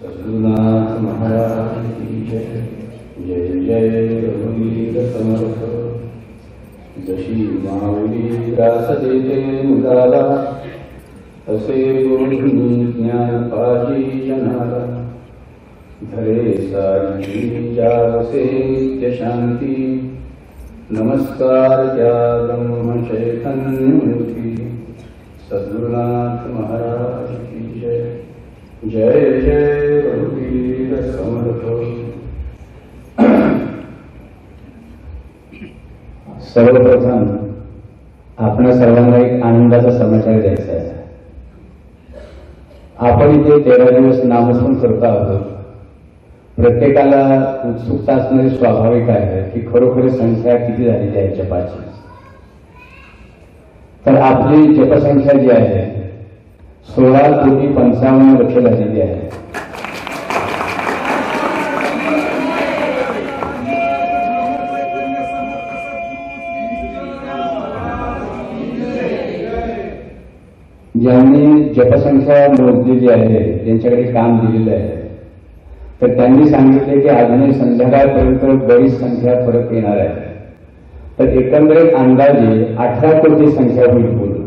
सद्गुरुनाथ महाराज की जय। जय जय रघुवीर समर्थ। जशी माऊली त्रास देते मुलाला, असे गुरुनी ज्ञान पाजी जनाला। धरे साई जावसे नित्य शांती, नमस्कार त्या ब्रह्म चैतन्य मूर्ती। सद्गुरुनाथ महाराज की जय। जय जय रघुवीर समर्थ। सर्वप्रथम आपण सर्वांना एक आनंदाचा समाचार द्यायचा आहे। आपण इथे 13 दिवस नामस्मरण करतो आहोत। प्रत्येकाला उत्सुकता असणे स्वाभाविक आहे की खरोखर संख्या किती झालेली आहे जपाची। तर आपली जपसंख्या जी आहे 16,55,00,000 झालेली आहे। ज्यांनी जपसंख्या मोजलेली आहे, त्यांच्याकडे काम दिलेलं आहे, तर त्यांनी सांगितले की अजूनही संध्याकाळपर्यंत बरीच संख्या परत येणार आहे। तर एकंदरीत अंदाजे 18 कोटी संख्या होईल पूर्ण।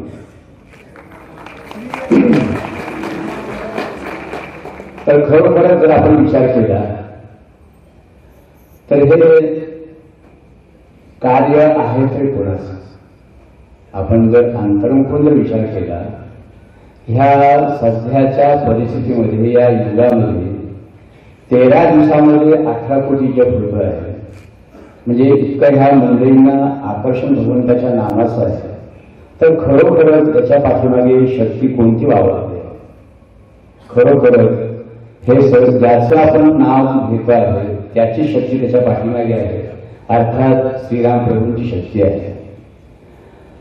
तर खरोखरच जर आपण विचार केला तर हे कार्य आहे तरी कोणाचं? आपण जर अंतर्मुखून जर विचार केला, ह्या सध्याच्या परिस्थितीमध्ये, या युगामध्ये 13 दिवसामध्ये 18 कोटी जप होत आहे, म्हणजे इतकं ह्या मंडळींना आकर्षण भगवंताच्या नामाचं आहे। तर खरोखरच त्याच्या पाठीमागे शक्ती कोणती वावरते? खरोखरच हे ज्याचं आपण नाव घेतो आहे त्याची शक्ती त्याच्या पाठीमागे आहे, अर्थात श्रीराम प्रभूंची शक्ती आहे।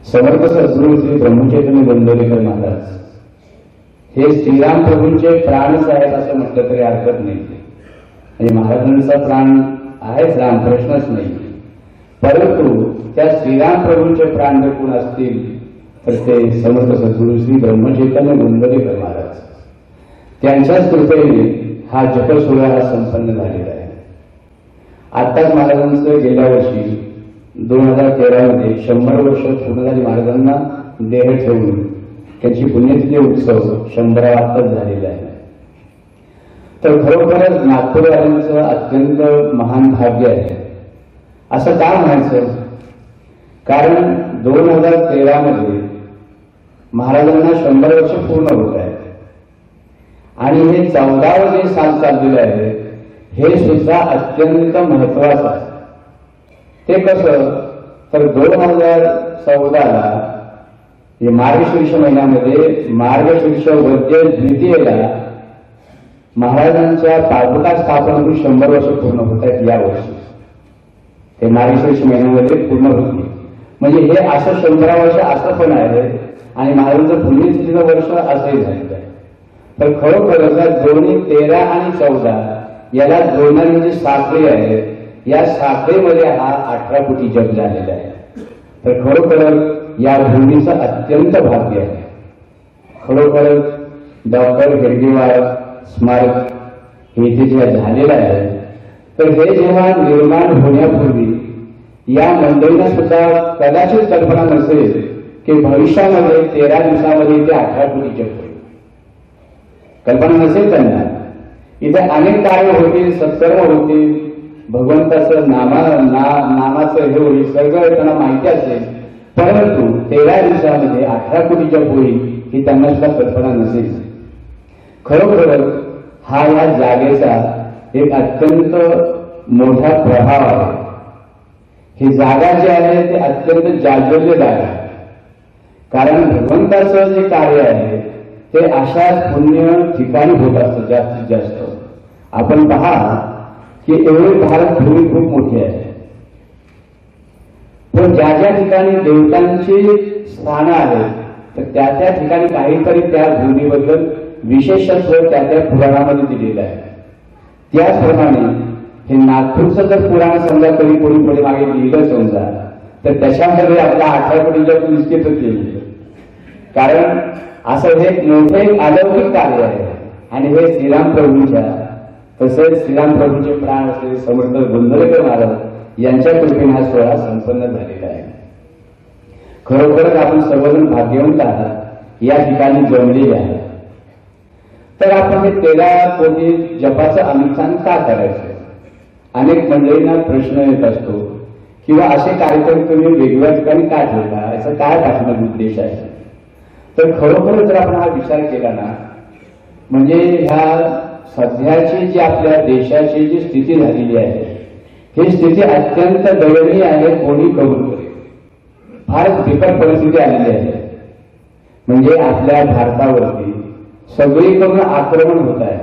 समर्थ सद्गुरू श्री ब्रह्मचैतन्य गोंदवलेकर महाराज हे श्रीराम प्रभूंचे प्राणच आहेत असं म्हटलं तरी हरकत नाही। म्हणजे महाराजांचा प्राण आहेच राम, प्रश्नच नाही, परंतु त्या श्रीराम प्रभूंचे प्राण जर कोण असतील तर ते समर्थ सद्गुरू श्री ब्रह्मचैतन्य गोंदवलेकर महाराज। त्यांच्याच कृपेने हा जप सोहळा संपन्न झालेला आहे। आत्ताच महाराजांचं गेल्या वर्षी 2013 मध्ये 100 वर्ष पूर्ण झाली महाराजांना देह ठेवून। त्यांची पुण्यतिथी उत्सव 100वा आत्ताच झालेला आहे। तर खरोखरच नागपूरवाल्यांचं अत्यंत महान भाग्य आहे। असं का म्हणायचं? कारण 2013 मध्ये महाराजांना 100 वर्ष पूर्ण होत आहेत आणि हे 14वं जे साल चाललेलं आहे हे सुद्धा अत्यंत महत्वाचं आहे। ते कसं? तर 2014ला मार्गशीर्ष महिन्यामध्ये मार्गशीर्ष वद्य द्वितीयेला महाराजांच्या पादुका स्थापन होऊन 100 वर्ष पूर्ण होत आहेत या वर्षी। ते मार्गशीर्ष महिन्यामध्ये पूर्ण होती, म्हणजे हे असं 100 वर्ष असं पण आहे आणि महाराजांचं पुण्यतिथीचं वर्ष असंही झालेलं आहे। तर खरोखरच दोन्ही 13 आणि 14 याला जोडणारी जी साखळी आहे, या साखळीमध्ये हा 18 कोटी जप झालेला आहे। तर खरोखरच या भूमीचं अत्यंत भाग्य आहे। खरोखरच डॉक्टर हेडगेवार स्मारक हे इथे जे झालेलं आहे, तर हे जेव्हा निर्माण होण्यापूर्वी या मंडळींना सुद्धा कदाचित कल्पना नसेल की भविष्यामध्ये 13 दिवसामध्ये इथे 18 कोटी जप होईल। कल्पना नसेल त्यांना। इथे अनेक कार्य होतील, सत्कर्म होतील, भगवंताचं नामाचं हे होईल, सगळं त्यांना माहिती असेल, परंतु 13 दिवसामध्ये 18 कोटी जप होईल ही त्यांना सुद्धा कल्पना नसेल। खरोखरच हा या जागेचा एक अत्यंत मोठा प्रभाव आहे। ही जागा जी आहे ते अत्यंत जाज्वल्य जागा आहे, कारण भगवंताचं जे कार्य आहे ते अशाच पुण्य ठिकाणी होत असतं जास्तीत जास्त। आपण पहा की एवढी भारत भूमी खूप मोठी आहे, पण ज्या ज्या ठिकाणी देवतांची स्थानं आहेत तर त्या त्या ठिकाणी काहीतरी त्या भूमीबद्दल विशेषत्व त्या त्या पुराणामध्ये दिलेलं आहे। त्याचप्रमाणे हे नागपूरचं जर पुराण समजा कधी कोणी पुढे मागे लिहिलं समजा, तर त्याच्यामध्ये आपला 18 कोटी जप निश्चितच येईल। कारण असं हे मोठे अलौकिक कार्य आहे आणि हे श्रीराम प्रभूंच्या तसेच श्रीराम प्रभूंचे प्राण असलेले समर्थ गोंधळकर महाराज यांच्या कृपेने हा सोहळा संपन्न झालेला आहे. खरोखरच आपण सर्वजण भाग्यवंत आहात या ठिकाणी जमलेले आहे. तर आपण हे 13 कोटी जपाचं अनुष्ठान का करायचं? अनेक मंडळींना प्रश्न येत असतो किंवा असे कार्यक्रम तुम्ही वेगवेगळ्या ठिकाणी का ठेवता, याचा काय पाठीमागे उद्देश आहे? तर खरोखर जर आपण हा विचार केला ना, म्हणजे ह्या सध्याची जी आपल्या देशाची जी स्थिती झालेली आहे, ही स्थिती अत्यंत दयनीय आहे. कोणी कबूल करेल, फारच बिकट परिस्थिती आलेली आहे. म्हणजे आपल्या भारतावरती सगळीकडून आक्रमण होत आहे,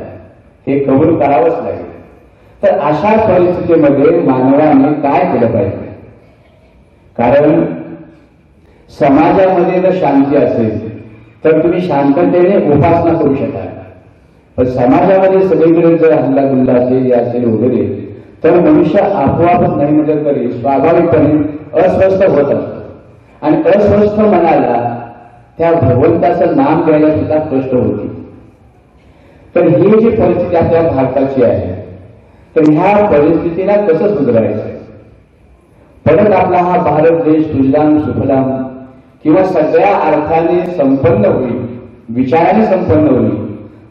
हे कबूल करावंच लागेल. तर अशा परिस्थितीमध्ये मानवाने काय केलं पाहिजे? कारण समाजामध्ये जर शांती असेल तर तुम्ही शांततेने उपासना करू शकाल. पण समाजामध्ये सगळीकडे जर हल्लागुल्ला असेल असेल वगैरे तर मनुष्य आपोआपच नाही म्हटलं तरी स्वाभाविकपणे अस्वस्थ होत असतो. आणि अस्वस्थ मनाला त्या भगवंताचं नाम घ्यायला सुद्धा कष्ट होते. तर ही जी परिस्थिती आपल्या भारताची आहे, तर ह्या परिस्थितीला कसं सुधारायचं? परत आपला हा भारत देश सुजलाम सुफलाम किंवा सगळ्या अर्थाने संपन्न होईल, विचाराने संपन्न होईल,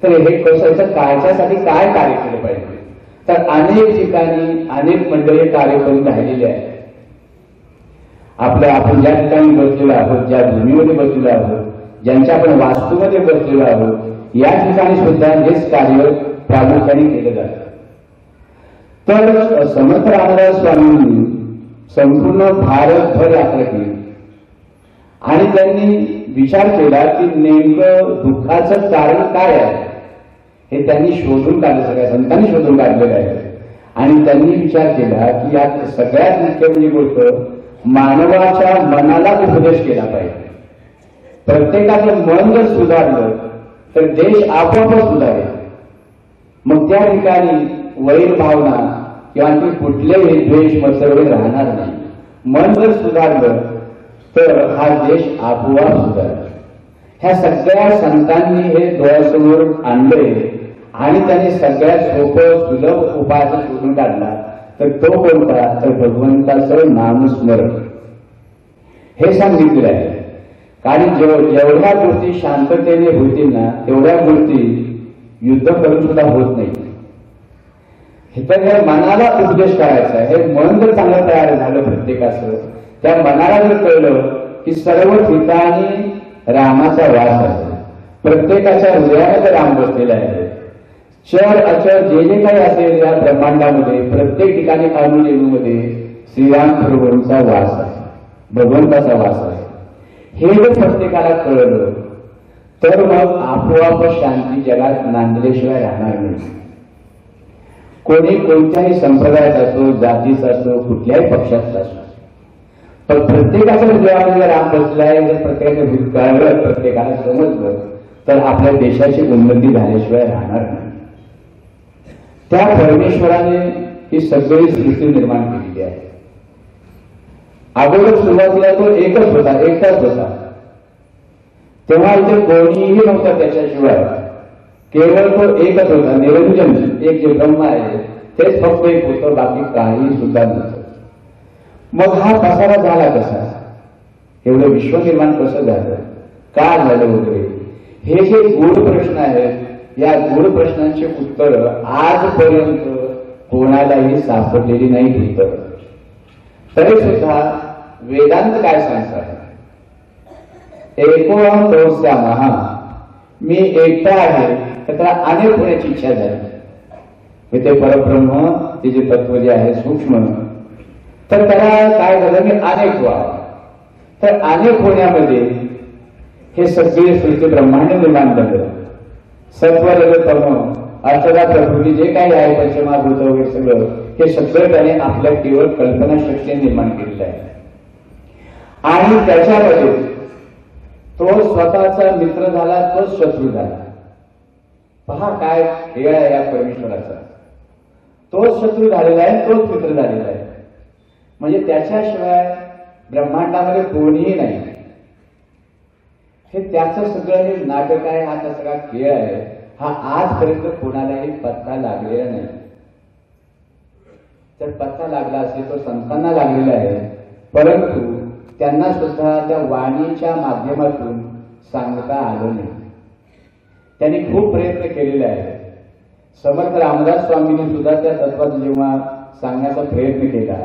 तर हे कसं कायच्यासाठी काय कार्य केलं पाहिजे? तर अनेक ठिकाणी अनेक मंडळी कार्य करून राहिलेले आहेत. आपण ज्या ठिकाणी बसलेलो आहोत, ज्या भूमीमध्ये बसलेलो आहोत, ज्यांच्या आपण वास्तूमध्ये बसलेलो आहोत, या ठिकाणी सुद्धा हेच कार्य प्रामुख्याने केलं जातं. तर समर्थ रामदास स्वामींनी संपूर्ण भारतभर यात्रा केली आणि त्यांनी विचार केला की नेमकं दुःखाचं कारण काय आहे हे त्यांनी शोधून काढलं. सगळ्या संतांनी शोधून काढलेलं आहे. आणि त्यांनी विचार केला की यात सगळ्यात मुख्य म्हणजे गोष्ट मानवाच्या मनाला उपदेश केला पाहिजे. प्रत्येकाचं मन जर सुधारलं तर देश आपोआपच सुधारेल. मग त्या ठिकाणी वैर भावना किंवा ती कुठलेही द्वेष मत्सर वगैरे राहणार नाही. मन जर सुधारलं तर हा देश आपोआप सुधारेल. ह्या सगळ्या संतांनी हे डोळ्यासमोर आणले आणि त्यांनी सगळ्यात सोपं सुलभ उपाय शोधून काढला. तर तो कोणता? तर भगवंताचं नामस्मरण हे सांगितलेलं आहे. कारण जेवढ्या गोष्टी शांततेने होतील ना तेवढ्या गोष्टी युद्ध करून सुद्धा होत नाही. तर या मनाला उपदेश करायचा आहे. हे मन जर चांगलं तयार झालं प्रत्येकाचं, त्या मनाला जर कळलं की सर्व ठिकाणी रामाचा वास आहे, प्रत्येकाच्या हृदयामध्ये राम बसलेला आहे. चर अचर जे जे काही असेल या ब्रह्मांडामध्ये प्रत्येक ठिकाणी अणुरेणूमध्ये श्रीराम प्रभूंचा वास आहे, भगवंताचा वास आहे. हे जर प्रत्येकाला कळलं तर मग आपोआप शांती जगात नांदल्याशिवाय राहणार नाही. कोणी कोणत्याही संप्रदायात असो, जातीचा असो, कुठल्याही पक्षाचा असो, पण प्रत्येकाच्या हृदयामध्ये राम बसलाय जर प्रत्येकाचं हृदय कळलं, प्रत्येकाला समजलं तर आपल्या देशाची उन्नती झाल्याशिवाय राहणार नाही. त्या परमेश्वराने ही सगळी सृष्टी निर्माण केलेली आहे. अगोदर सुरुवातीला तो एकच होता, एकटाच होता. तेव्हा इथे कोणीही नव्हतं त्याच्याशिवाय, केवळ तो एकच होता, निरंजन. एक जे ब्रह्म आहे तेच फक्त एक होतं, बाकी काही सुद्धा नव्हतं. मग हा पसारा झाला कसा? एवढं विश्व निर्माण कसं झालं, का झालं वगैरे, हे जे गूढ प्रश्न आहेत, या गूढ प्रश्नांची उत्तर आजपर्यंत कोणालाही सापडलेली नाही. तरी सुद्धा वेदांत काय सांगतात? एकोण तोस्या महा, मी एकटा आहे तर त्याला अनेक होण्याची इच्छा झाली. ते परब्रह्म ते जे तत्व जे आहे सूक्ष्म, तर त्याला काय झालं मी अनेक व्हावं. तर अनेक होण्यामध्ये हे सगळे सृष्टी ब्रह्मांड निर्माण झालं. सत्व रजतम अष्टधा प्रकृती जे काही आहे, पंचमहाभूत वगैरे सगळं, हे सगळं त्याने आपल्या केवळ कल्पनाशक्ती निर्माण केलेलं आहे. आणि त्याच्यामध्ये तो स्वतःचा मित्र झाला, तो शत्रू झाला. पहा काय खेळ आहे या परमेश्वराचा. तोच शत्रू झालेला आहे, तोच मित्र झालेला आहे. म्हणजे त्याच्याशिवाय ब्रह्मांडामध्ये कोणीही नाही. हे त्याचं सगळं हे नाटक आहे, हा सगळा खेळ आहे. हा आजपर्यंत कोणालाही पत्ता लागलेला नाही. तर पत्ता लागला असेल तो संतांना लागलेला आहे, परंतु त्यांना सुद्धा त्या वाणीच्या माध्यमातून सांगता आलं नाही. त्यांनी खूप प्रयत्न केलेले आहे. समर्थ रामदास स्वामींनी सुद्धा त्या तत्वाचं जेव्हा सांगण्याचा प्रयत्न केला,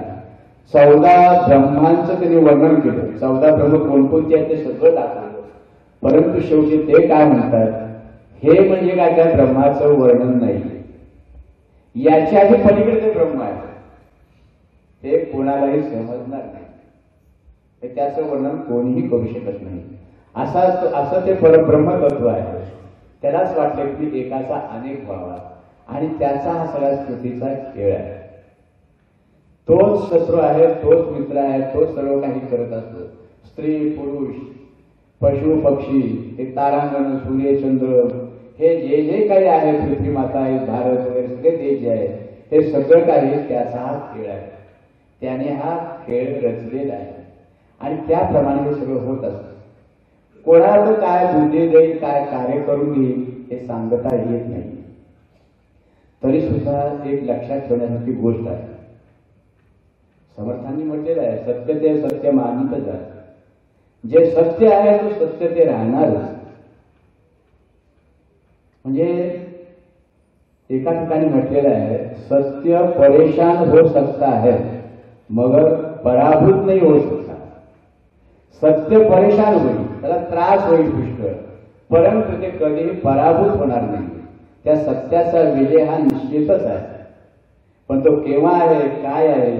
14 ब्रह्मांचं त्यांनी वर्णन केलं. 14 ब्रह्म कोणकोणते आहेत ते सगळं दाखवलं. परंतु शेवटी ते काय म्हणतात, हे म्हणजे काय त्या ब्रह्माचं वर्णन नाही, याच्या आधी पलीकडे ते ब्रह्म आहे, ते कोणालाही समजणार नाही, त्याचं वर्णन कोणीही करू शकत नाही. असं ते परब्रह्म तत्व आहे. त्यालाच वाटलं की एकाचा अनेक व्हावा आणि त्याचा हा सगळा स्थितीचा खेळ आहे. तोच शत्रू आहे, तोच मित्र आहे, तोच सर्व काही करत असतो. स्त्री पुरुष पशु पक्षी, हे तारांगण सूर्य चंद्र, हे जे जे काही आहे, पृथ्वी माता आहे, भारत वगैरे सगळे देश जे आहे, हे सगळं काही त्याचा हा खेळ आहे. त्याने हा खेळ रचलेला आहे आणि त्याप्रमाणे हे सगळं होत असतं. कोणाला काय बुद्धी देईल, काय कार्य करून घेईल हे सांगता येत नाही. तरी सुद्धा एक लक्षात ठेवण्यासारखी गोष्ट आहे. समर्थांनी म्हटलेलं आहे, सत्य ते सत्य मानित जा. जे सत्य आहे तो सत्य ते राहणारच. म्हणजे एका ठिकाणी म्हटलेलं आहे, सत्य परेशान हो सकता है मगर पराभूत नाही हो सकता. सत्य परेशान होईल, त्याला त्रास होईल पुष्कळ, परंतु ते कधीही पराभूत होणार नाही. त्या सत्याचा विजय हा निश्चितच आहे. पण तो केव्हा आहे, काय आहे,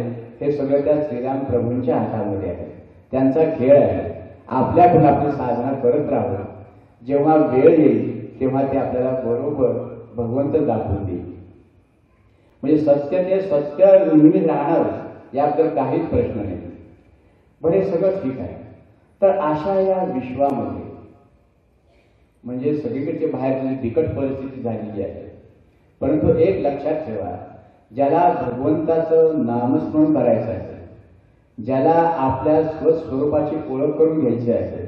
हे सगळं त्या श्रीराम प्रभूंच्या हातामध्ये आहे. त्यांचा खेळ आहे. आपल्याकडून आपली साधना करत राहावं. जेव्हा वेळ येईल तेव्हा ते आपल्याला बरोबर भगवंत दाखवून देईल. म्हणजे सत्य ते सत्य नेहमीच राहणार, याबद्दल काहीच प्रश्न नाही. बरं, हे सगळं ठीक आहे. तर अशा या विश्वामध्ये म्हणजे सगळीकडचे बाहेर बिकट परिस्थिती झालेली आहे. परंतु एक लक्षात ठेवा, ज्याला भगवंताचं नामस्मरण करायचं आहे, ज्याला आपल्या स्वस्वरूपाची ओळख करून घ्यायची आहे,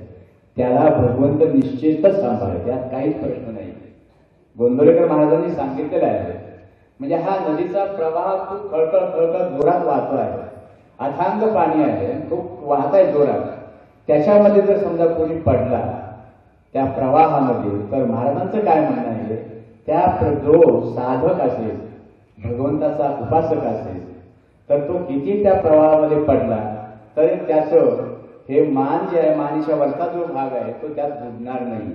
त्याला भगवंत निश्चितच सांभाळेल, त्यात काहीच प्रश्न नाही. गोंदवलेकर महाराजांनी सांगितलेलं आहे, म्हणजे हा नदीचा प्रवाह खूप खळखळ खळखळ जोरात वाहतो आहे. अथांग पाणी आहे, खूप वाहत आहे जोरात. त्याच्यामध्ये जर समजा कोणी पडला त्या प्रवाहामध्ये, तर महाराजांचं काय म्हणणं आहे, त्या जो साधक असेल, भगवंताचा उपासक असेल, तर तो किती त्या प्रवाहामध्ये पडला तरी त्याचं हे मान जे आहे, मानेच्या वरचा जो भाग आहे तो त्यात बुडणार नाही.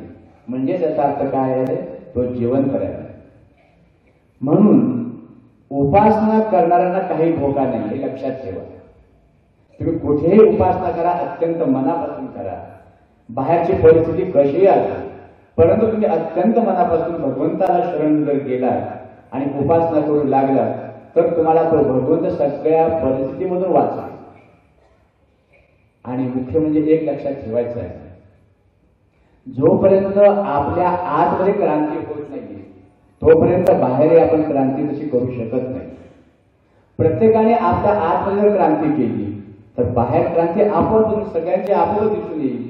म्हणजे त्याचा अर्थ काय आहे, तो जिवंत राहील. म्हणून उपासना करणाऱ्यांना काही धोका नाही, हे लक्षात ठेवा. तुम्ही कुठेही उपासना करा, अत्यंत मनापासून करा. बाहेरची परिस्थिती कशीही असेल, परंतु तुम्ही अत्यंत मनापासून भगवंताला शरण जर गेला आणि उपासना करू लागला, तर तुम्हाला तो भगवंत सगळ्या परिस्थितीमधून वाचवेल. आणि मुख्य म्हणजे एक लक्षात ठेवायचं आहे, जोपर्यंत आपल्या आतमध्ये क्रांती होत नाही, तोपर्यंत बाहेर आपण क्रांती तशी करू शकत नाही. प्रत्येकाने आपल्या आतमध्ये जर क्रांती केली तर बाहेर क्रांती आपोआप सगळ्यांची आपोआप दिसून येईल.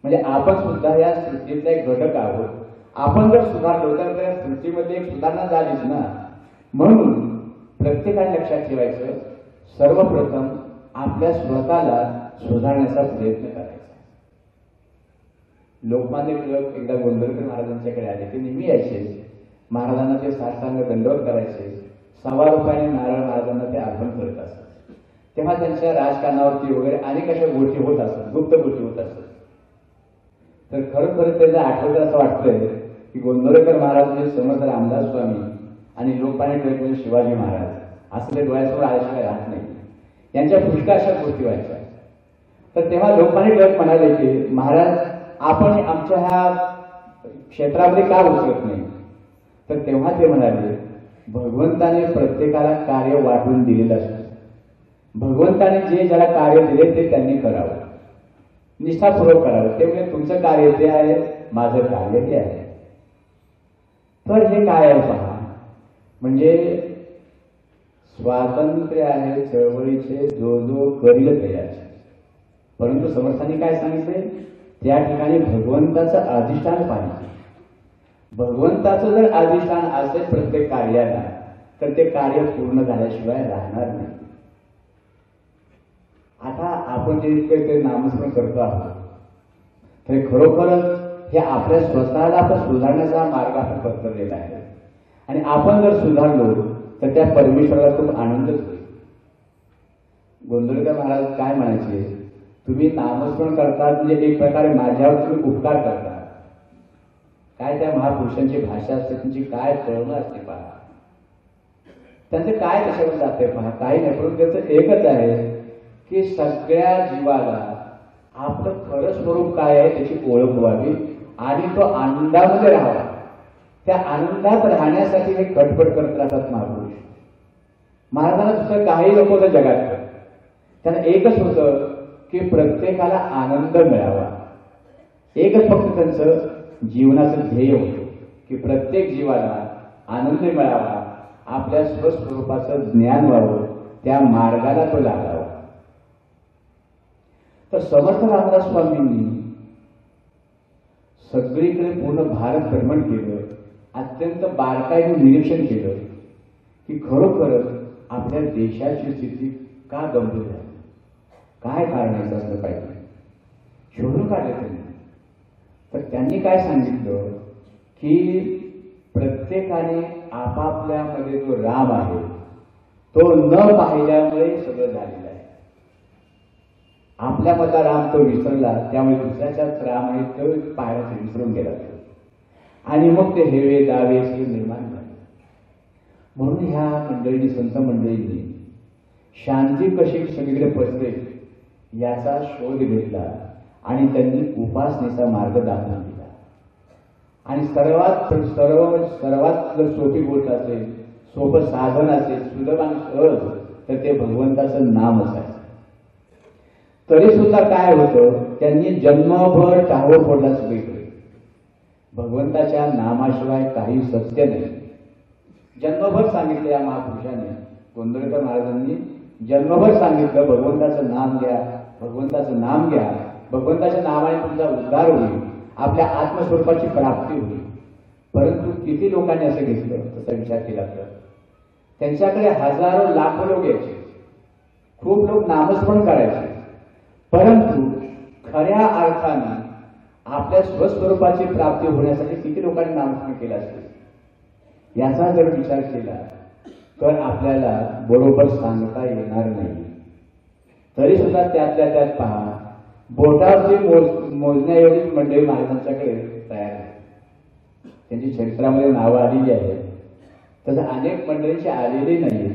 म्हणजे आपण सुद्धा या सृष्टीतला एक घटक आहोत. आपण जर सुधारलो तर त्या सृष्टीमध्ये एक सुधारणा झालीच ना. म्हणून प्रत्येकाने लक्षात ठेवायचं, सर्वप्रथम आपल्या स्वतःला सुधारण्याचा प्रयत्न करायचा. लोकमान्य टिळक एकदा गोंदवलेकर महाराजांच्याकडे आले. ते नेहमी यायचे, महाराजांना ते साष्टांग दंडवत करायचे. 1.25 रुपयाने नारळ महाराजांना ते अर्पण करत असत. तेव्हा त्यांच्या राजकारणावरती वगैरे अनेक अशा गोष्टी होत असतात, गुप्त गोष्टी होत असतात. तर खरोखर त्याचं आठवतं असं वाटतंय की गोंदवलेकर महाराज म्हणजे समर्थ रामदास स्वामी आणि लोकमान्य टिळक म्हणजे शिवाजी महाराज असले डोळ्यासमोर आल्याशिवाय राहत नाही. यांच्या पुष्कळ अशा गोष्टी व्हायच्या. तर तेव्हा लोकमान्य टिळक म्हणाले की महाराज, आपण आमच्या ह्या क्षेत्रामध्ये का उतरत नाही? तर तेव्हा ते म्हणाले, भगवंताने प्रत्येकाला कार्य वाटून दिलेलं असतं. भगवंताने जे ज्याला कार्य दिले ते त्यांनी करावं, निष्ठापूर्वक करावं. ते म्हणजे तुमचं कार्य ते आहे, माझं कार्य ते आहे. तर हे काय आहे पहा, म्हणजे स्वातंत्र्य आहे चळवळीचे, जो जो करील तयाचे. परंतु समर्थांनी काय सांगितले, त्या ठिकाणी भगवंताचं अधिष्ठान पाहिजे. भगवंताचं जर अधिष्ठान असेल प्रत्येक कार्याला तर ते कार्य पूर्ण झाल्याशिवाय राहणार नाही. आता आपण जे ते नामस्मरण करतो आहोत तर खरोखरच हे आपल्या स्वतःला आपण सुधारण्याचा मार्ग आपण पत्करलेला आहे. आणि आपण जर सुधारलो तर त्या परमेश्वराला खूप आनंदच होईल. गोंधळकर महाराज काय म्हणायचे, तुम्ही नामस्मरण करतात म्हणजे एक प्रकारे माझ्यावर तुम्ही उपकार करता. काय त्या महापुरुषांची भाषा असते, त्यांची काय कळणं असते पहा, त्यांचं काय कशावर जाते पहा. काही नाही, परंतु त्याचं एकच आहे की सगळ्या जीवाला आपलं खरं स्वरूप काय आहे त्याची ओळख व्हावी आणि तो आनंदामध्ये राहावा. त्या आनंदात राहण्यासाठी हे खटपट करत राहतात महापुरुष. महाराजांना दुसरं काही लोक होतं जगात, त्यांना एकच होतं की प्रत्येकाला आनंद मिळावा. एकच फक्त त्यांचं जीवनाचं ध्येय होतं की प्रत्येक जीवाला आनंद मिळावा, आपल्या स्वस्वरूपाचं ज्ञान व्हावं, त्या मार्गाला तो लागावा. तर समर्थ रामदास स्वामींनी सगळीकडे पूर्ण भारत भ्रमण केलं, अत्यंत बारकाईने निरीक्षण केलं की खरोखरच आपल्या देशाची स्थिती का गंभीर झाली, काय कारणाचं असलं पाहिजे, शोधून काढले त्यांनी. तर त्यांनी काय सांगितलं की प्रत्येकाने आपापल्यामध्ये जो राम आहे तो न पाहिल्यामुळे सगळं झालेलं आहे. आपल्यामधला राम तो विसरला, त्यामुळे दुसऱ्याच्याच राम आहे तो पाहायला विसरून गेला आणि मग ते हेवे दावे सगळे निर्माण झाले. म्हणून ह्या मंडळींनी, संत मंडळींनी शांती कशी सगळीकडे पसरेल याचा शोध घेतला आणि त्यांनी उपासनेचा मार्ग दाखवून दिला. आणि सर्वात जर सोपी गोष्ट असेल, सोपं साधन असेल, सुलभ आणि सहज, तर ते भगवंताचं नामच आहे. तरी सुद्धा काय होतं, त्यांनी जन्मभर टावर फोडला सगळीकडे. भगवंताच्या नामाशिवाय काही सत्य नाही. जन्मभर सांगितलं या महापुरुषाने, गोंधळकर महाराजांनी जन्मभर सांगितलं भगवंताचं नाम घ्या, भगवंताचं नाम घ्या, भगवंताच्या नावाने तुमचा उद्धार होईल, आपल्या आत्मस्वरूपाची प्राप्ती होईल. परंतु किती लोकांनी असं घेतलं तसा विचार केला तर त्यांच्याकडे हजारो लाखो लोक यायचे, खूप लोक नामस्मरण करायचे, परंतु खऱ्या अर्थाने आपल्या स्वस्वरूपाची प्राप्ती होण्यासाठी किती लोकांनी नामस्मरण केलं असेल याचा जर विचार केला तर आपल्याला बरोबर सांगता येणार नाही. तरी सुद्धा त्यातल्या त्यात पहा, बोटावरची मोजण्या एवढीच मंडळी महाराजांच्याकडे तयार आहे. त्यांची चरित्रामध्ये नावं आलेली आहेत, तसं अनेक मंडळींची आलेली नाही.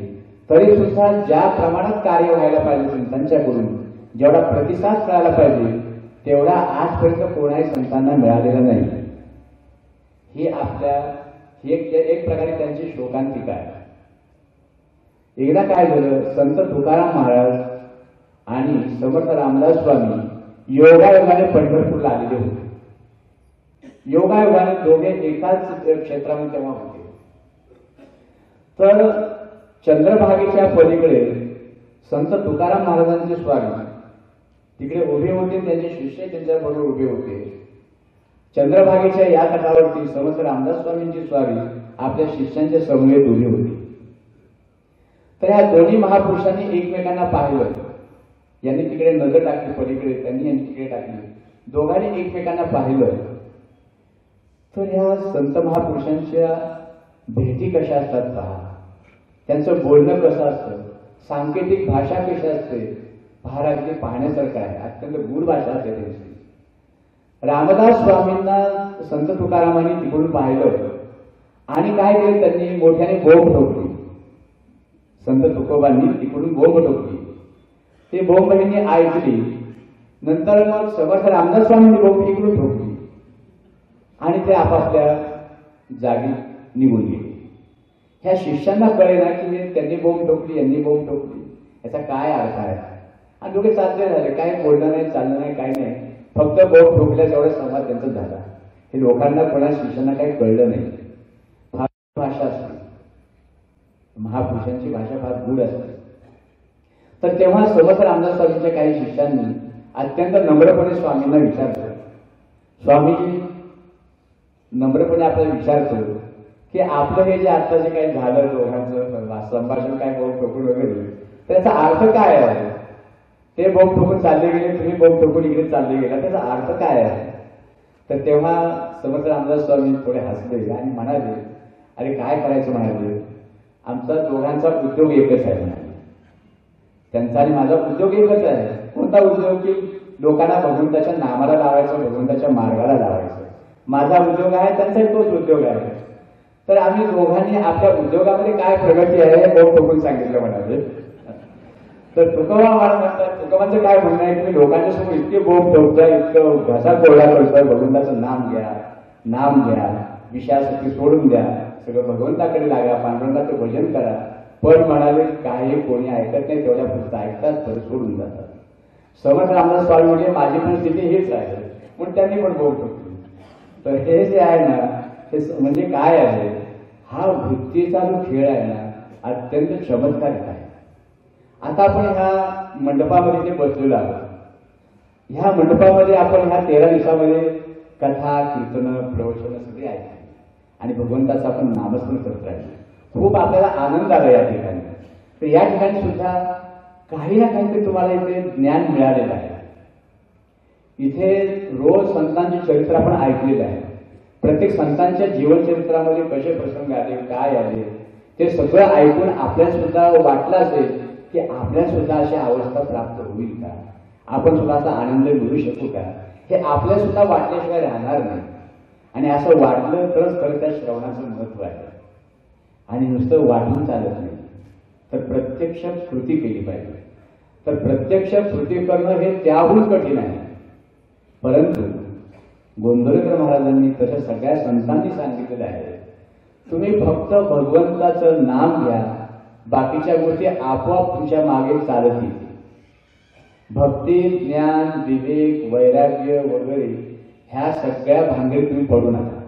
तरी सुद्धा ज्या प्रमाणात कार्य व्हायला पाहिजे संतांच्याकडून, जेवढा प्रतिसाद मिळाला पाहिजे तेवढा आजपर्यंत कोणाही संतांना मिळालेला नाही. ही एक प्रकारे त्यांची शोकांतिका आहे. एकदा काय झालं, संत तुकाराम महाराज आणि समर्थ रामदास स्वामी योगायोगाने पंढरपूरला आलेले होते. योगायोगाने दोघे एकाच क्षेत्रामध्ये तेव्हा होते. तर चंद्रभागेच्या पलीकडे संत तुकाराम महाराजांचे स्वामी तिकडे उभे होते, त्यांचे शिष्य त्यांच्याबरोबर उभे होते. चंद्रभागेच्या या तटावरती समर्थ रामदास स्वामींची स्वामी आपल्या शिष्यांच्या समवेत उभी होती. तर या दोन्ही महापुरुषांनी एकमेकांना पाहिलं. यांनी तिकडे नजर टाकली पलीकडे, त्यांनी यांनी तिकडे टाकली, दोघांनी एकमेकांना पाहिलं. तर ह्या संत महापुरुषांच्या भेटी कशा असतात पहा, त्यांचं बोलणं कसं असतं, सांकेतिक भाषा कशी असते, फार अगदी पाहण्यासारखं आहे. अत्यंत गूढ भाषा असते त्यांची. रामदास स्वामींना संत तुकारामांनी तिकडून पाहिलं आणि काय केलं, त्यांनी मोठ्याने बोंब ठोकली. संत तुकोबांनी तिकडून बोंब ठोकली. ते बोंब यांनी ऐकली. नंतर मग समर्थ रामदास स्वामींनी बोंब इकडून ठोकली आणि ते आपापल्या जागी निघून गेले. ह्या शिष्यांना कळेना की त्यांनी बोंब ठोकली, यांनी बोंब ठोकली, याचा काय अर्थ आहे. आणि दोघे चालले झाले, काय बोलणं नाही, चालणं नाही, काय नाही, फक्त बोंब ठोकल्याचा एवढा संवाद त्यांचा झाला. हे लोकांना कोणा शिष्यांना काही कळलं नाही. फार भाषा असते, महापुरुषांची भाषा फार गूढ असते. तर तेव्हा समर्थ रामदास स्वामींच्या काही शिष्यांनी अत्यंत नम्रपणे स्वामींना विचारलं, स्वामीजी नम्रपणे आपल्याला विचारतो की आपलं हे जे आता जे काही झालं दोघांचं संभाषण काय बोल ठोकून वगैरे त्याचा अर्थ काय आहे? ते बोम ठोकून चालले गेले, तुम्ही बोम ठोकून इकडे चालले गेला, त्याचा अर्थ काय आहे? तर तेव्हा समर्थ रामदास स्वामी थोडे हसले आणि म्हणाले, अरे काय करायचं म्हणाले, आमचा दोघांचा उद्योग एकच आहे म्हणाले. त्यांचा आणि माझा उद्योग एकच आहे. कोणता उद्योग? की लोकांना भगवंताच्या नामाला लावायचं, भगवंताच्या मार्गाला लावायचं. माझा उद्योग आहे, त्यांचाही तोच उद्योग आहे. तर आम्ही दोघांनी आपल्या उद्योगामध्ये काय प्रगती आहे हे बोम ठोकून सांगितलं म्हणाले. तर तुकोबा मला म्हणतात, तुकोबांचं काय म्हणणं आहे की लोकांच्या समोर इतके बोम ठोकताय, इतकं घसा कोरडा करतोय, भगवंताचं नाम घ्या, नाम घ्या, विषयासाठी सोडून द्या, सगळं भगवंताकडे लागा, पांडुरंगाचं भजन करा. पण म्हणाले काही कोणी ऐकत नाही, तेवढ्या फक्त ऐकतात, परत सोडून जातात. समर्थ रामदास स्वामी म्हणजे माझी परिस्थिती हेच आहे, म्हणून त्यांनी पण बोम ठोकली. तर हे जे आहे ना, हे म्हणजे काय आहे, हा वृत्तीचा जो खेळ आहे ना, अत्यंत चमत्कारिक आहे. आता आपण ह्या मंडपामध्ये जे बसलेलो आहोत, ह्या मंडपामध्ये आपण ह्या 13 दिवसामध्ये कथा, कीर्तन, प्रवचन सगळे ऐकले आणि भगवंताचं आपण नामस्मरण करत राहिलो. खूप आपल्याला आनंद आला या ठिकाणी. तर या ठिकाणी सुद्धा काही ना काहीतरी तुम्हाला इथे ज्ञान मिळालेलं आहे. इथे रोज संतांचे चरित्र आपण ऐकलेलं आहे. प्रत्येक संतांच्या जीवनचरित्रामध्ये कसे प्रसंग आले, काय आले, ते सगळं ऐकून आपल्याला सुद्धा वाटलं असेल की आपल्याला सुद्धा अशी अवस्था प्राप्त होईल का, आपण सुद्धा असा आनंद मिळू शकू का, हे आपल्याला सुद्धा वाटल्याशिवाय राहणार नाही. आणि असं वाटलं तरच खरं त्या श्रवणाचं महत्व आहे. आणि नुसतं वाटून चालत नाही, तर प्रत्यक्ष कृती केली पाहिजे. तर प्रत्यक्ष कृती करणं हे त्याहून कठीण आहे. परंतु गोंधळकर महाराजांनी तसं सगळ्या संतांनी सांगितलेलं आहे, तुम्ही फक्त भगवंताचं नाम घ्या, बाकीच्या गोष्टी आपोआप तुमच्या मागे चालत येतील. भक्ती, ज्ञान, विवेक, वैराग्य वगैरे ह्या सगळ्या भांगेत तुम्ही पडू नका.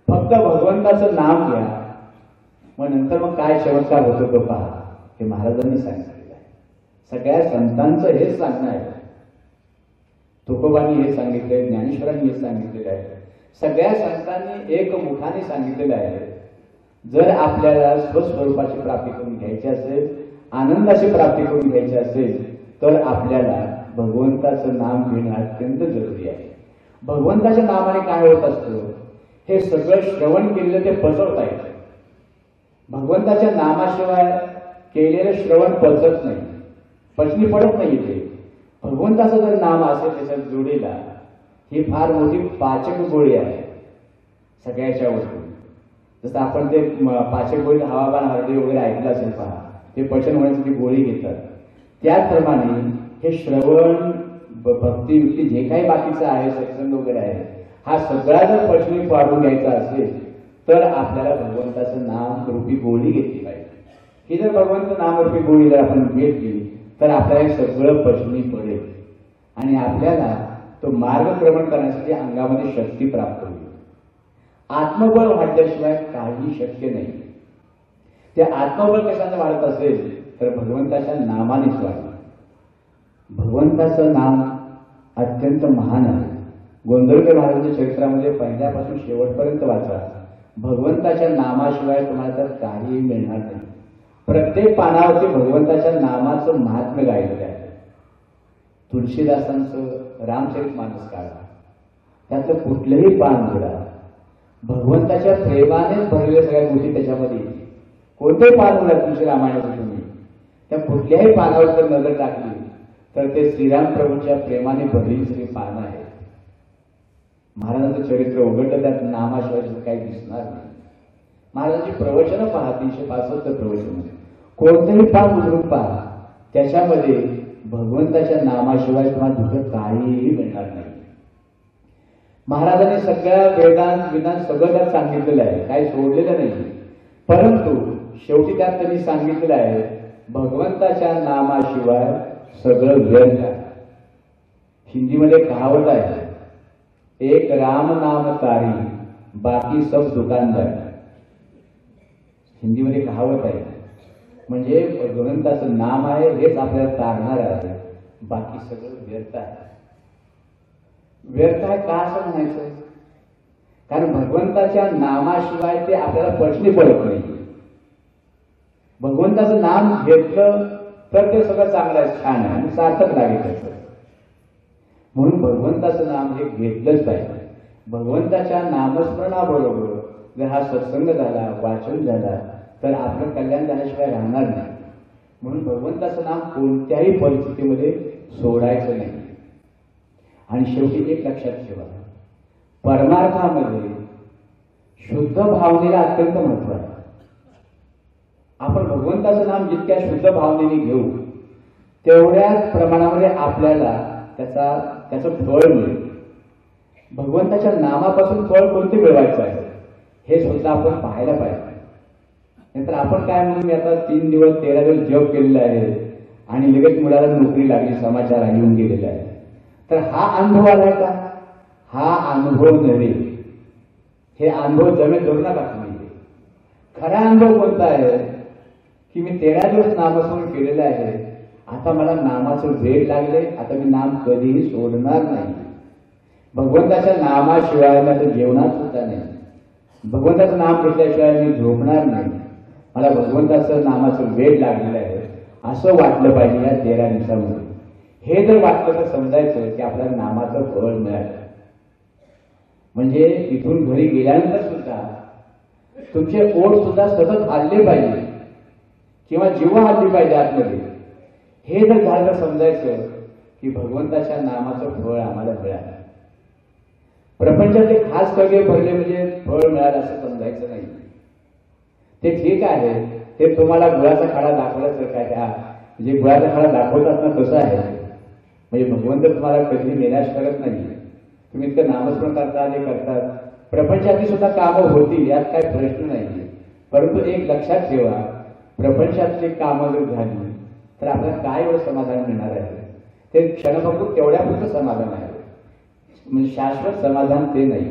फक्त भगवंताचं नाम घ्या. मग नंतर मग काय चमत्कार होतो तो पहा. हे महाराजांनी सांगितलेलं आहे. सगळ्या संतांचं हेच सांगणं आहे. तुकोबांनी हे सांगितलंय, ज्ञानेश्वरांनी हे सांगितलेलं आहे. सगळ्या संतांनी एक मुखाने सांगितलेलं आहे, जर आपल्याला स्वस्वरूपाची प्राप्ती करून घ्यायची असेल, आनंदाची प्राप्ती करून घ्यायची असेल, तर आपल्याला भगवंताचं नाम घेणं अत्यंत जरुरी आहे. भगवंताच्या नामाने काय होत असतं, हे सगळं श्रवण केलेलं ते पचवता येतं. भगवंताच्या नामाशिवाय केलेलं श्रवण पचत नाही, पचनी पडत नाही. ते भगवंताचं जर नाम असेल त्याच्यात जोडीला, ही फार मोठी पाचक गोळी आहे सगळ्याच्या वस्तू. जसं आपण ते पाचक गोळी हवाबाण हरडे वगैरे ऐकलं असेल पहा, ते पचन होण्यासाठी गोळी घेतात. त्याचप्रमाणे हे श्रवण, भक्ती युक्ती जे काही बाकीचं आहे, सत्संग वगैरे आहे, हा सगळा जर पचनी पाडून घ्यायचा असेल तर आपल्याला भगवंताचं नाम रूपी गोळी घेतली पाहिजे. ही जर भगवंत नामरूपी गोळी जर आपण घेतली तर आपल्याला सगळं पचनी पडेल आणि आपल्याला तो मार्गक्रमण करण्यासाठी अंगामध्ये शक्ती प्राप्त होईल. आत्मबळ वाढल्याशिवाय काही शक्य नाही. ते आत्मबळ कशाने वाढत असेल तर भगवंताच्या नामानेच वाढतं. भगवंताचं नाम अत्यंत महान आहे. गोंधळकर महाराजांच्या चरित्रामध्ये पहिल्यापासून शेवटपर्यंत वाचा, भगवंताच्या नामाशिवाय तुम्हाला तर काहीही मिळणार नाही. प्रत्येक पानावरती भगवंताच्या नामाचं महात्म्य गायलेलं आहे. तुलसीदासांचं रामचरितमानस काढा, त्यातलं कुठलंही पान उघडा, भगवंताच्या प्रेमानेच भरलेल्या सगळ्या गोष्टी त्याच्यामध्ये येतील. कोणतेही पान उघडा तुलसी रामायणाचं तुम्ही, त्या कुठल्याही पानावर जर नजर टाकली तर ते श्रीराम प्रभूंच्या प्रेमाने भरलेली सगळी पानं आहेत. महाराजांचं चरित्र उघडलं, त्यात नामाशिवाय काही दिसणार नाही. महाराजांची प्रवचनं पहा, 365 प्रवचन, कोणतंही पान उघडून पहा, त्याच्यामध्ये भगवंताच्या नामाशिवाय तुम्हाला दुसरं काहीही मिळणार नाही. महाराजांनी सगळ्या वेदांत विधान सगळं त्यात सांगितलेलं आहे, काही सोडलेलं नाही. परंतु शेवटी त्यात त्यांनी सांगितलेलं आहे, भगवंताच्या नामाशिवाय सगळं व्यर्थ आहे. हिंदीमध्ये कहावत आहे, एक राम नाम तारी बाकी सब दुकानदार. हिंदीमध्ये कहावत आहे, म्हणजे भगवंताचं नाम आहे हेच आपल्याला तारणार आहे, बाकी सगळं व्यर्थ आहे. व्यर्थ आहे का असं म्हणायचं? कारण भगवंताच्या नामाशिवाय ते आपल्याला पचनी पडत नाही. भगवंताचं नाम घेतलं तर ते सगळं चांगलं आहे, छान आहे आणि सार्थक लागेल त्याचं. म्हणून भगवंताचं नाम हे घेतलंच पाहिजे. भगवंताच्या नामस्मरणाबरोबर जर हा सत्संग झाला, वाचन झाला, तर आपलं कल्याण झाल्याशिवाय राहणार नाही. म्हणून भगवंताचं नाम कोणत्याही परिस्थितीमध्ये सोडायचं नाही. आणि शेवटी एक लक्षात ठेवा, परमार्थामध्ये शुद्ध भावनेला अत्यंत महत्व आहे. आपण भगवंताचं नाम जितक्या शुद्ध भावनेने घेऊ तेवढ्याच प्रमाणामध्ये आपल्याला त्याचं फळ मिळेल. भगवंताच्या नामापासून फळ कोणते मिळवायचं आहे हे सुद्धा आपण पाहायला पाहिजे. नाहीतर आपण काय म्हणून मी आता 3 दिवस 13 दिवस जप केलेला आहे आणि लगेच मुलाला नोकरी लागली, समाचार येऊन गेलेला आहे, तर हा अनुभव आलाय का? हा अनुभव नव्हे. हे अनुभव जमेत धरू नका तुम्ही. खरा अनुभव कोणता आहे की मी 13 दिवस नामस्मरण केलेलं आहे, आता मला नामाचं वेग लागले, आता मी नाम कधीही सोडणार नाही. भगवंताच्या नामाशिवाय मी आता जेवणात सुद्धा नाही, भगवंताचं नाम घेतल्याशिवाय मी झोपणार नाही. मला भगवंताचं नामाचं वेग लागलेलं आहे असं वाटलं पाहिजे या 13 दिवसामध्ये. हे जर वाटलं तर समजायचं की आपल्याला नामाचं फळ मिळालं. म्हणजे तिथून घरी गेल्यानंतर सुद्धा तुमचे ओठ सुद्धा सतत हलले पाहिजे किंवा जीव हलली पाहिजे आतमध्ये. हे जर झालं तर समजायचं की भगवंताच्या नामाचं फळ आम्हाला मिळालं. प्रपंचाचे खास कगे भरले म्हणजे फळ मिळालं असं समजायचं नाही. ते ठीक आहे, ते तुम्हाला गुळाचा खाडा दाखवल्यासारखं काय, त्या म्हणजे गुळाचा खाडा दाखवतात ना तसं आहे. म्हणजे भगवंत तुम्हाला कधी निराश करत नाही. तुम्ही इतकं नामस्मरण करता आणि करतात, प्रपंचातली सुद्धा कामं होतील यात काही प्रश्न नाही. परंतु एक लक्षात ठेवा, प्रपंचातली कामं जर झाली तर आपल्याला काय एवढं समाधान मिळणार आहे? ते क्षणभंगूर तेवढ्यापुरतं समाधान आहे, म्हणजे शाश्वत समाधान ते नाही.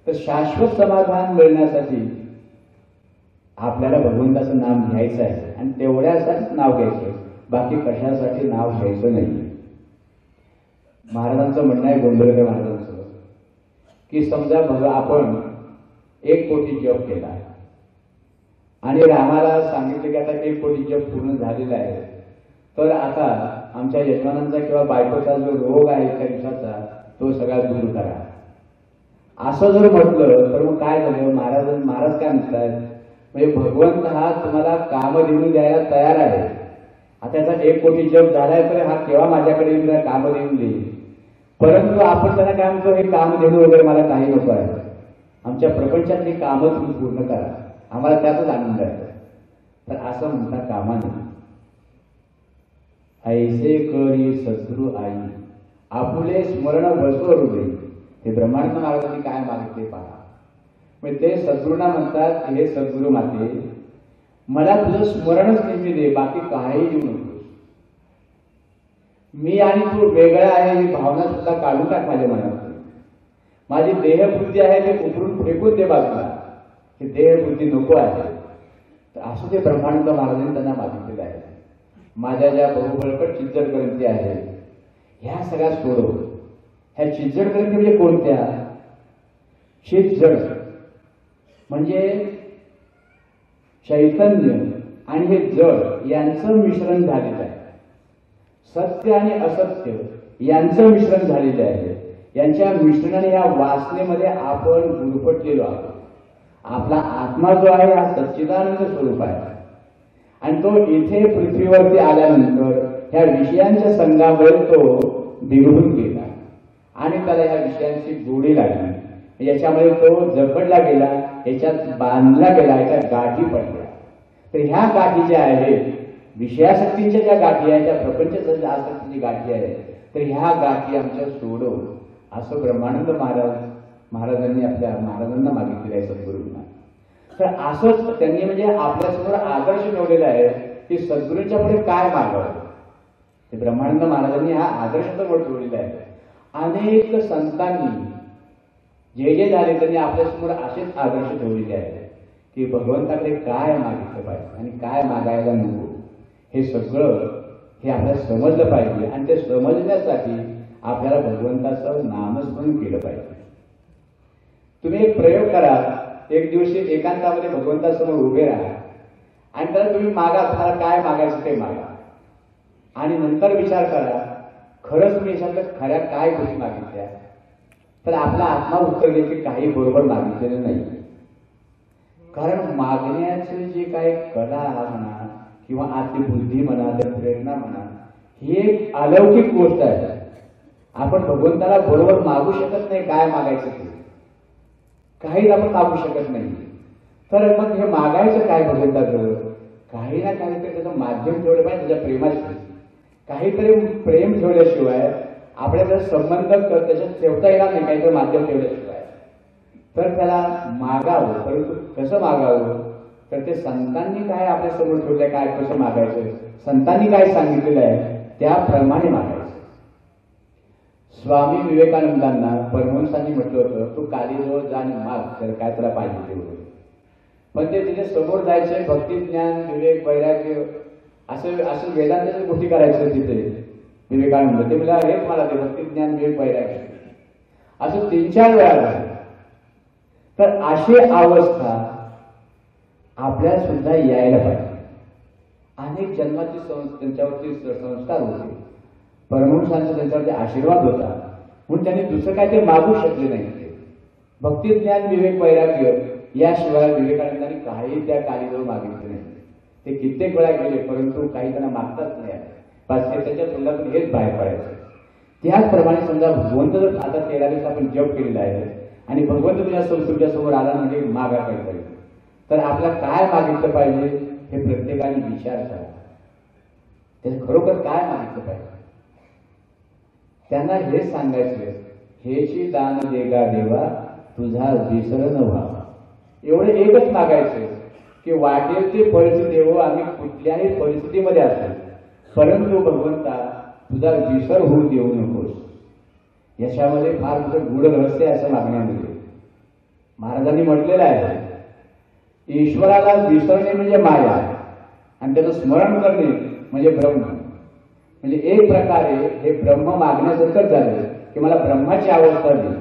तर शाश्वत समाधान मिळण्यासाठी आपल्याला भगवंताचं नाम घ्यायचं आहे आणि तेवढ्यासाठीच नाव घ्यायचं, बाकी कशासाठी नाव घ्यायचं नाही. महाराजांचं म्हणणं आहे, गोंधळकर महाराजांचं, की समजा बघा आपण 1 कोटी जप केला आणि रामाला सांगितलं की आता 1 कोटी जप पूर्ण झालेला आहे, तर आता आमच्या यजमानांचा किंवा बायकोचा जो रोग आहे त्या दिवसाचा तो सगळा दूर करा. असं जर म्हटलं तर मग काय झालं? महाराज काय म्हणतात, म्हणजे भगवंत हा तुम्हाला कामधेनू द्यायला तयार आहे. आता त्याचा 1 कोटी जप झालाय तर हा केव्हा माझ्याकडे येऊन कामधेनू देईल. परंतु आपण त्यांना काय म्हणतो, हे कामधेनू वगैरे मला काही नको आहे, आमच्या प्रपंचातली कामं तुम्ही पूर्ण करा, आम्हाला त्यातच आनंद आहे. तर असं म्हणता कामा नये. ऐसे करी सद्गुरु आई आपुले स्मरण बसो हृदय. हे ब्रह्मानंद महाराजांनी काय मागितले पहा. म्हणजे ते सद्गुरूंना म्हणतात, हे सद्गुरू माते, मला तुझं स्मरणच नेहमी दे, बाकी काही देऊ नकोस. मी आणि तू वेगळा आहे ही भावना सुद्धा काढून टाक माझ्या मनात. माझी देहबुद्धी आहे ते उकरून फेकून दे बाजूला, ही देहबुद्धी नको आहे. तर असं ते ब्रह्मानंद महाराजांनी त्यांना मागितलेलं आहे. माझ्या ज्या बहुबळकट चिज्जड ग्रंथी आहेत ह्या सगळ्या सोडव. ह्या चिज्जड ग्रंथी म्हणजे कोणत्या? चिज्जड म्हणजे चैतन्य आणि हे जड यांचं मिश्रण झालेलं आहे. सत्य आणि असत्य यांचं मिश्रण झालेलं आहे. यांच्या मिश्रणाने या वासनेमध्ये आपण गुरफटलेलो आहोत. आपला आत्मा जो आहे हा सच्चिदानंद स्वरूप आहे आणि तो इथे पृथ्वीवरती आल्यानंतर ह्या विषयांच्या संघामुळे तो बिघडून गेला आणि त्याला ह्या विषयांची गोडी लागली. याच्यामध्ये तो जखडला गेला, याच्यात बांधला गेला, याच्या गाठी पडल्या. तर ह्या गाठी ज्या आहेत, विषयासक्तीच्या ज्या गाठी आहेत, त्या प्रपंच आसक्तीची गाठी आहेत, तर ह्या गाठी आमच्या सोडव असं ब्रह्मानंद महाराजांनी आपल्या महाराजांना मागितलेलं आहे सद्गुरूंना. तर असंच त्यांनी म्हणजे आपल्यासमोर आदर्श ठेवलेला आहे की सद्गुरूंच्या पुढे काय मागावं. ते ब्रह्मानंद महाराजांनी हा आदर्श तर ठेवलेला आहे. अनेक संतांनी जे जे झाले त्यांनी आपल्यासमोर असेच आदर्श ठेवलेले आहेत की भगवंताकडे काय मागितलं पाहिजे आणि काय मागायला नको, हे सगळं हे आपल्याला समजलं पाहिजे. आणि ते समजण्यासाठी आपल्याला भगवंताचं नामस्मरण केलं पाहिजे. तुम्ही एक प्रयोग करा, एक दिवशी एकांतामध्ये भगवंतासमोर उभे राहा आणि त्याला तुम्ही मागा, तुम्हाला काय मागायचं ते मागा आणि नंतर विचार करा खरंच मी याच्यातल्या खऱ्या काय गोष्टी मागितल्या. तर आपला आत्मा उत्तर देईल की काही बरोबर मागितलेलं नाही. कारण मागण्याचं जे काय कला म्हणा किंवा आतली बुद्धी म्हणा, त्या प्रेरणा म्हणा, ही एक अलौकिक गोष्ट आहे. आपण भगवंताला बरोबर मागू शकत नाही काय मागायचं ते, काहीच आपण मागू शकत नाही. तर मग हे मागायचं काय भगवंताचं, काही ना काहीतरी त्याचं माध्यम ठेवलं पाहिजे. त्याच्या प्रेमाशी काहीतरी प्रेम ठेवल्याशिवाय आपल्याला संबंध त्याच्यात ठेवता येणार नाही, काहीतरी माध्यम ठेवल्याशिवाय. तर त्याला मागावं, परंतु कसं मागावं, तर ते संतांनी काय आपल्या समोर ठेवलंय, काय कसं मागायचं, संतांनी काय सांगितलेलं आहे त्याप्रमाणे मागायचं. स्वामी विवेकानंदांना परमहंसांनी म्हटलं होतं तू कालीजवळ जा आणि माग, तर काय तुला पाहिजे तेवढं. पण ते तिथे समोर जायचे, भक्ती ज्ञान विवेक वैराग्य असं असं वेदांताच्या गोष्टी करायचं तिथे विवेकानंद. ते मला हेच मला ते भक्ती ज्ञान विवेक वैराग्य असं 3-4 वेळा झालं. तर अशी अवस्था आपल्याला सुद्धा यायला पाहिजे. अनेक जन्माची त्यांच्यावरती संस्कार होते, परमहंसांचा त्यांच्यावरती आशीर्वाद होता, म्हणून त्यांनी दुसरं काय ते मागू शकले नाही. भक्ती ज्ञान विवेक वैराग्य याशिवाय विवेकानंदांनी काही त्या कालीजवळ मागितले नाही. ते कित्येक वेळा गेले, परंतु काही त्यांना मागताच नाही आले. पाचशे त्याच्या तोंडातून हेच बाहेर पडायचं. त्याचप्रमाणे समजा भगवंत जर आता 13 दिवस आपण जप केलेला आहे आणि भगवंत तुझ्या समोर आला म्हणजे मागा काहीतरी, तर आपल्याला काय मागितलं पाहिजे हे प्रत्येकाने विचार करा. त्याचं खरोखर काय मागितलं पाहिजे. त्यांना हेच सांगायचं, हेची दान देगा देवा तुझा विसर न व्हावा. एवढं एकच मागायचं की वाटेल ते परिस्थिती हो, आम्ही कुठल्याही परिस्थितीमध्ये असतो, परंतु भगवंता तुझा विसर होऊ देऊ नकोस. याच्यामध्ये फार मोठं गूढ रहस्य आहे असं मागण्यामध्ये. महाराजांनी म्हटलेलं आहे, ईश्वराला विसरणे म्हणजे माया आणि त्याचं स्मरण करणे म्हणजे ब्रह्म. म्हणजे एक प्रकारे हे ब्रह्म मागण्यासारखंच झालं की मला ब्रह्माची अवस्था दे,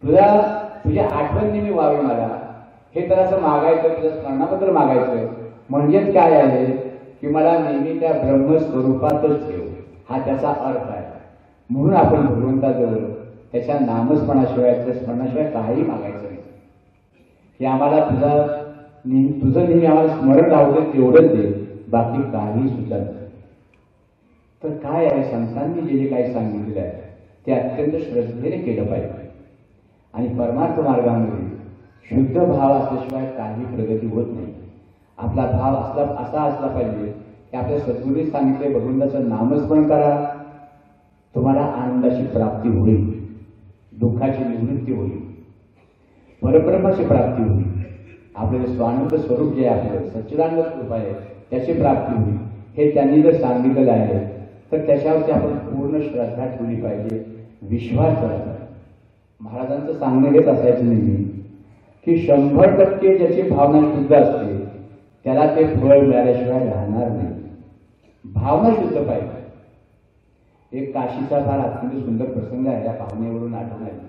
तुझ्या आठवण नेहमी व्हावी मला, हे तर असं मागायचं, तुझ्या स्मरणाबद्दल मागायचं. म्हणजेच काय आहे की मला नेहमी त्या ब्रह्मस्वरूपातच ठेव, हा त्याचा अर्थ आहे. म्हणून आपण भगवंताजवळ त्याच्या नामस्मरणाशिवाय त्या स्मरणाशिवाय काही मागायचं नाही की आम्हाला तुझं नेहमी आम्हाला स्मरण राहू दे, तेवढंच दे, बाकी काही सुद्धा नाही. तर काय आहे, संतांनी जे जे काही सांगितलेलं आहे ते अत्यंत श्रद्धेने केलं पाहिजे. आणि परमार्थ मार्गामध्ये शुद्ध भाव असल्याशिवाय काही प्रगती होत नाही. आपला भाव असा असला पाहिजे की आपल्या सद्गुरूंनी सांगितले भगवंताचं नामस्मरण करा, तुम्हाला आनंदाची प्राप्ती होईल, दुःखाची निवृत्ती होईल, परब्रह्माची प्राप्ती होईल, आपले स्वानंद स्वरूप जे आहे, सच्चिदानंद स्वरूप आहे, त्याची प्राप्ती होईल. हे त्यांनी जर सांगितलेलं आहे तर त्याच्यावरती आपण पूर्ण श्रद्धा ठेवली पाहिजे, विश्वास करायला पाहिजे. महाराजांचं सांगणं हेच असायचं नेहमी की 100% ज्याची भावना शुद्ध असते त्याला ते फळ मिळाल्याशिवाय राहणार नाही. भावना शुद्ध पाहिजे. एक काशीचा फार अत्यंत सुंदर प्रसंग आहे, या भावनेवरून आठवण आली.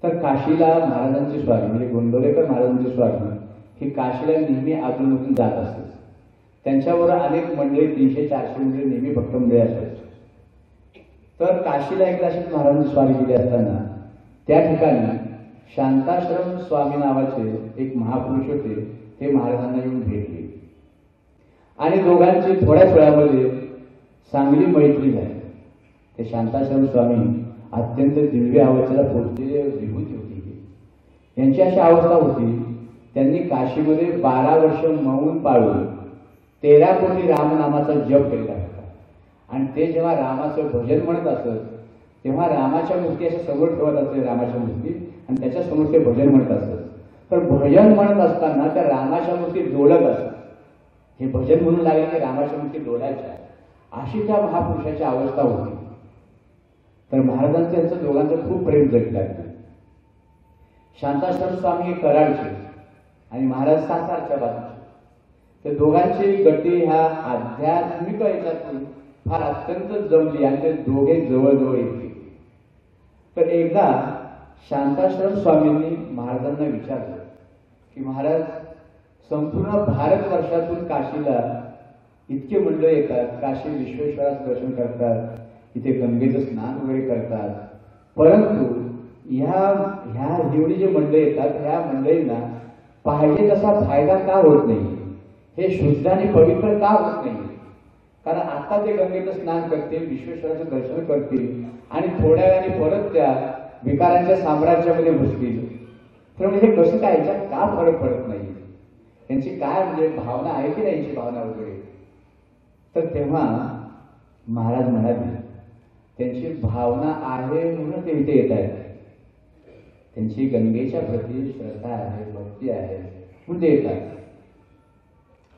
तर काशीला महाराजांचे स्वामी म्हणजे गोंदवलेकर महाराजांचे स्वामी हे काशीला नेहमी अधूनमधून जात असतात. त्यांच्याबरोबर अनेक मंडळी 300-400 मंडळी नेहमी भक्त मंडळी असायची. तर काशीला एकदा अशीच महाराजांची स्वामी गेले असताना त्या ठिकाणी शांताश्रम स्वामी नावाचे एक महापुरुष होते, ते महाराजांना येऊन भेटले आणि दोघांची थोड्याच वेळामध्ये चांगली मैत्री झाली. ते शांताश्रम स्वामी अत्यंत दिव्य अवस्थेला पोहोचलेले विभूती होती. यांची अशी अवस्था होती, त्यांनी काशीमध्ये 12 वर्ष मौन पाळून 13 कोटी रामनामाचा जप केला होता. आणि ते जेव्हा रामाचं भजन म्हणत असत तेव्हा रामाच्या मूर्ती अशा समोर ठेवत असते, रामाच्या मूर्ती, आणि त्याच्या समोर ते भजन म्हणत असत. तर भजन म्हणत असताना त्या रामाच्या मूर्ती डोलत असत. हे भजन म्हणून लागले की रामाच्या मूर्ती डोलायच्या, अशी त्या महापुरुषाची अवस्था होती. तर महाराजांचं यांचं दोघांचं खूप प्रेम जगलं लागलं. शांताश्रम स्वामी हे कराडचे आणि महाराज सातारच्या बाजूचे. ते दोघांची गती ह्या आध्यात्मिक याच्यातून फार अत्यंत जमली आणि ते दोघे जवळजवळ येते. तर एकदा शांताश्रम स्वामींनी महाराजांना विचारलं की महाराज, संपूर्ण भारतवर्षातून काशीला इतके मंडळी येतात, काशी विश्वेश्वराचं दर्शन करतात, इथे गंगेचं स्नान वगैरे करतात, परंतु ह्या एवढी जे मंडळी येतात ह्या मंडळींना पाहिजे तसा फायदा का होत नाही, हे शुद्ध आणि पवित्र का होत नाही? कारण आता ते गंगेचं स्नान करतील, विश्वेश्वराचं दर्शन करतील आणि थोड्या वेळाने परत त्या विकारांच्या साम्राज्यामध्ये घुसतील, तर म्हणजे कसं काय, याच्यात का फरक पडत नाही? त्यांची काय म्हणजे भावना आहे की नाही यांची भावना वगैरे? तर तेव्हा महाराज म्हणाले त्यांची भावना आहे म्हणून ते इथे येत आहेत, त्यांची गंगेच्या प्रती श्रद्धा आहे, भक्ती आहे म्हणून ते येतात.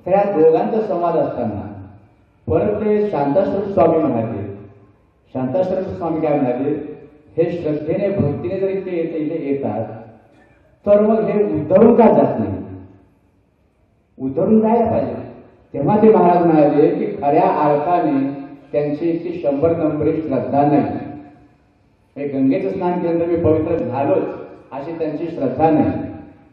तर या दोघांचा संवाद असताना परत ते शांताश्रम स्वामी म्हणाले, शांताश्रम स्वामी काय म्हणाले, हे श्रद्धेने भक्तीने जर इथे येतात तर मग हे उद्धरून का जात नाही? उद्धरून जायला पाहिजे. तेव्हा ते महाराज म्हणाले की खऱ्या अर्थाने त्यांची इतकी 100 नंबरी श्रद्धा नाही. हे गंगेचं स्नान केलं मी पवित्र झालोच अशी त्यांची श्रद्धा नाही.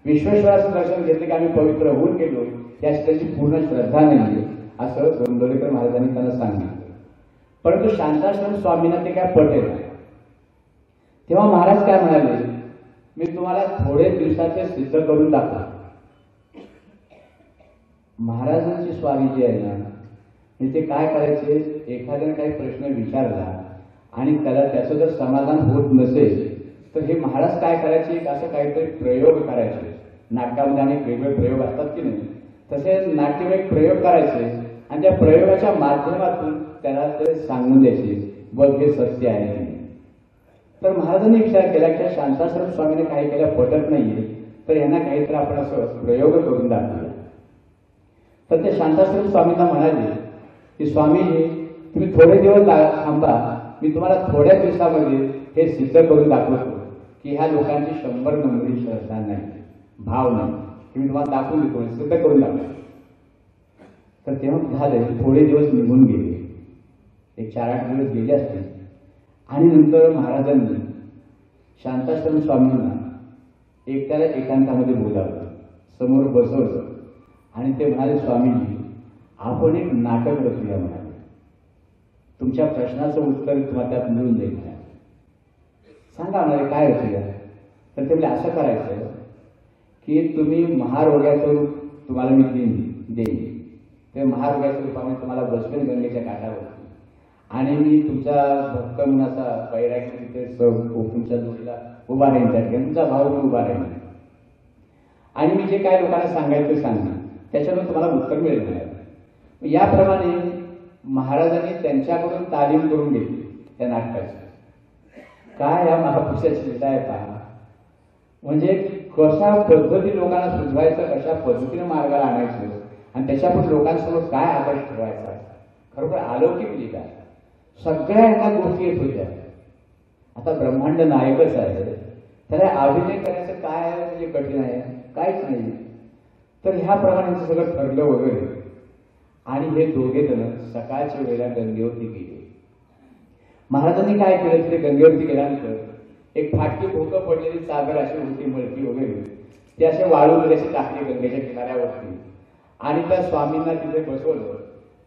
विश्वेश्वराचं दर्शन घेतलं की आम्ही पवित्र होऊन गेलो याची त्यांची पूर्ण श्रद्धा नाही, असं गोंदवलेकर महाराजांनी त्यांना सांगितलं. परंतु शांताश्रम स्वामींना ते काय पटेल. तेव्हा महाराज काय म्हणाले, मी तुम्हाला थोडे दिवसाचे सिद्ध करून दाखवतो. महाराजांची स्वामी जी आहे ना, ते काय करायचे, एखाद्याने काही प्रश्न विचारला आणि त्याला त्याचं जर समाधान होत नसेल तर हे महाराज काय करायचे, असं काहीतरी प्रयोग करायचे. नाटकामध्ये अनेक वेगवेगळे प्रयोग असतात की नाही, तसे नाट्यमय प्रयोग करायचे आणि त्या प्रयोगाच्या माध्यमातून त्याला ते सांगून द्यायचे, बघ हे सत्य आहे की नाही. तर महाराजांनी विचार केला की शांताश्रम स्वामीने काही केल्या पटत नाहीये, तर यांना काहीतरी आपण असं प्रयोग करून दाखवूया. तर ते शांताश्रम स्वामींना म्हणाले की स्वामीजी, तुम्ही थोडे दिवस थांबा, मी तुम्हाला थोड्या दिवसामध्ये हे सिद्ध करून दाखवतो की ह्या लोकांची 100 नंबरी श्रद्धा नाही, भाव नाही, मी तुम्हाला दाखवून देतो, सिद्ध करून दाखवतो. तर तेव्हा झाले, थोडे दिवस निघून गेले, एक 4-8 दिवस गेले असतील आणि नंतर महाराजांनी शांताश्रम स्वामींना एकट्याला एकांतामध्ये बोलावलं, समोर बसवलं आणि ते म्हणाले, स्वामीजी आपण एक नाटक रचूया म्हणाले, तुमच्या प्रश्नाचं उत्तर तुम्हाला त्यात मिळून जाईल. सांगा म्हणाले काय रचूया. तर ते म्हणजे असं करायचं की तुम्ही महारोग्याचं तुम्हाला मी देईन, ते महारोग्याच्या रूपामध्ये तुम्हाला बसवेन गंगेच्या काठावरती आणि मी तुमचा भक्त म्हणून असा वैराग्य तिथे तुमच्या जोडीला उभा राहीन, त्या ठिकाणी तुमचा भाऊ म्हणून उभा राहीन आणि मी जे काय लोकांना सांगायचं ते सांगेन, त्याच्यावर तुम्हाला उत्तर मिळेल म्हणाले. याप्रमाणे महाराजांनी त्यांच्याकडून तालीम करून घेतली त्या नाटकाची. काय या महापुरुषाची लीला आहे पहा, म्हणजे कशा पद्धती लोकांना सुचवायचं, कशा पद्धतीने मार्गाला आणायचं आणि त्याच्यापुढे लोकांसमोर काय आदर्श ठेवायचा, खरोखर अलौकिक लीला. सगळ्या ह्या गोष्टी येत होत्या. आता ब्रह्मांड नायकच आहे, त्याला अभिनय करायचं काय म्हणजे कठीण आहे, काहीच नाही. तर ह्याप्रमाणे सगळं ठरलं वगैरे आणि हे दोघे जण सकाळच्या वेळेला गंगेवरती गेले. महाराजांनी काय केलं, ते गंगेवरती गेल्यानंतर एक फाटकी भोकं पडलेली चादर अशी होती, मळकी वगैरे, ते असे वाळून असे टाकले गंगेच्या किनाऱ्यावरती आणि त्या स्वामींना तिथे बसवलं.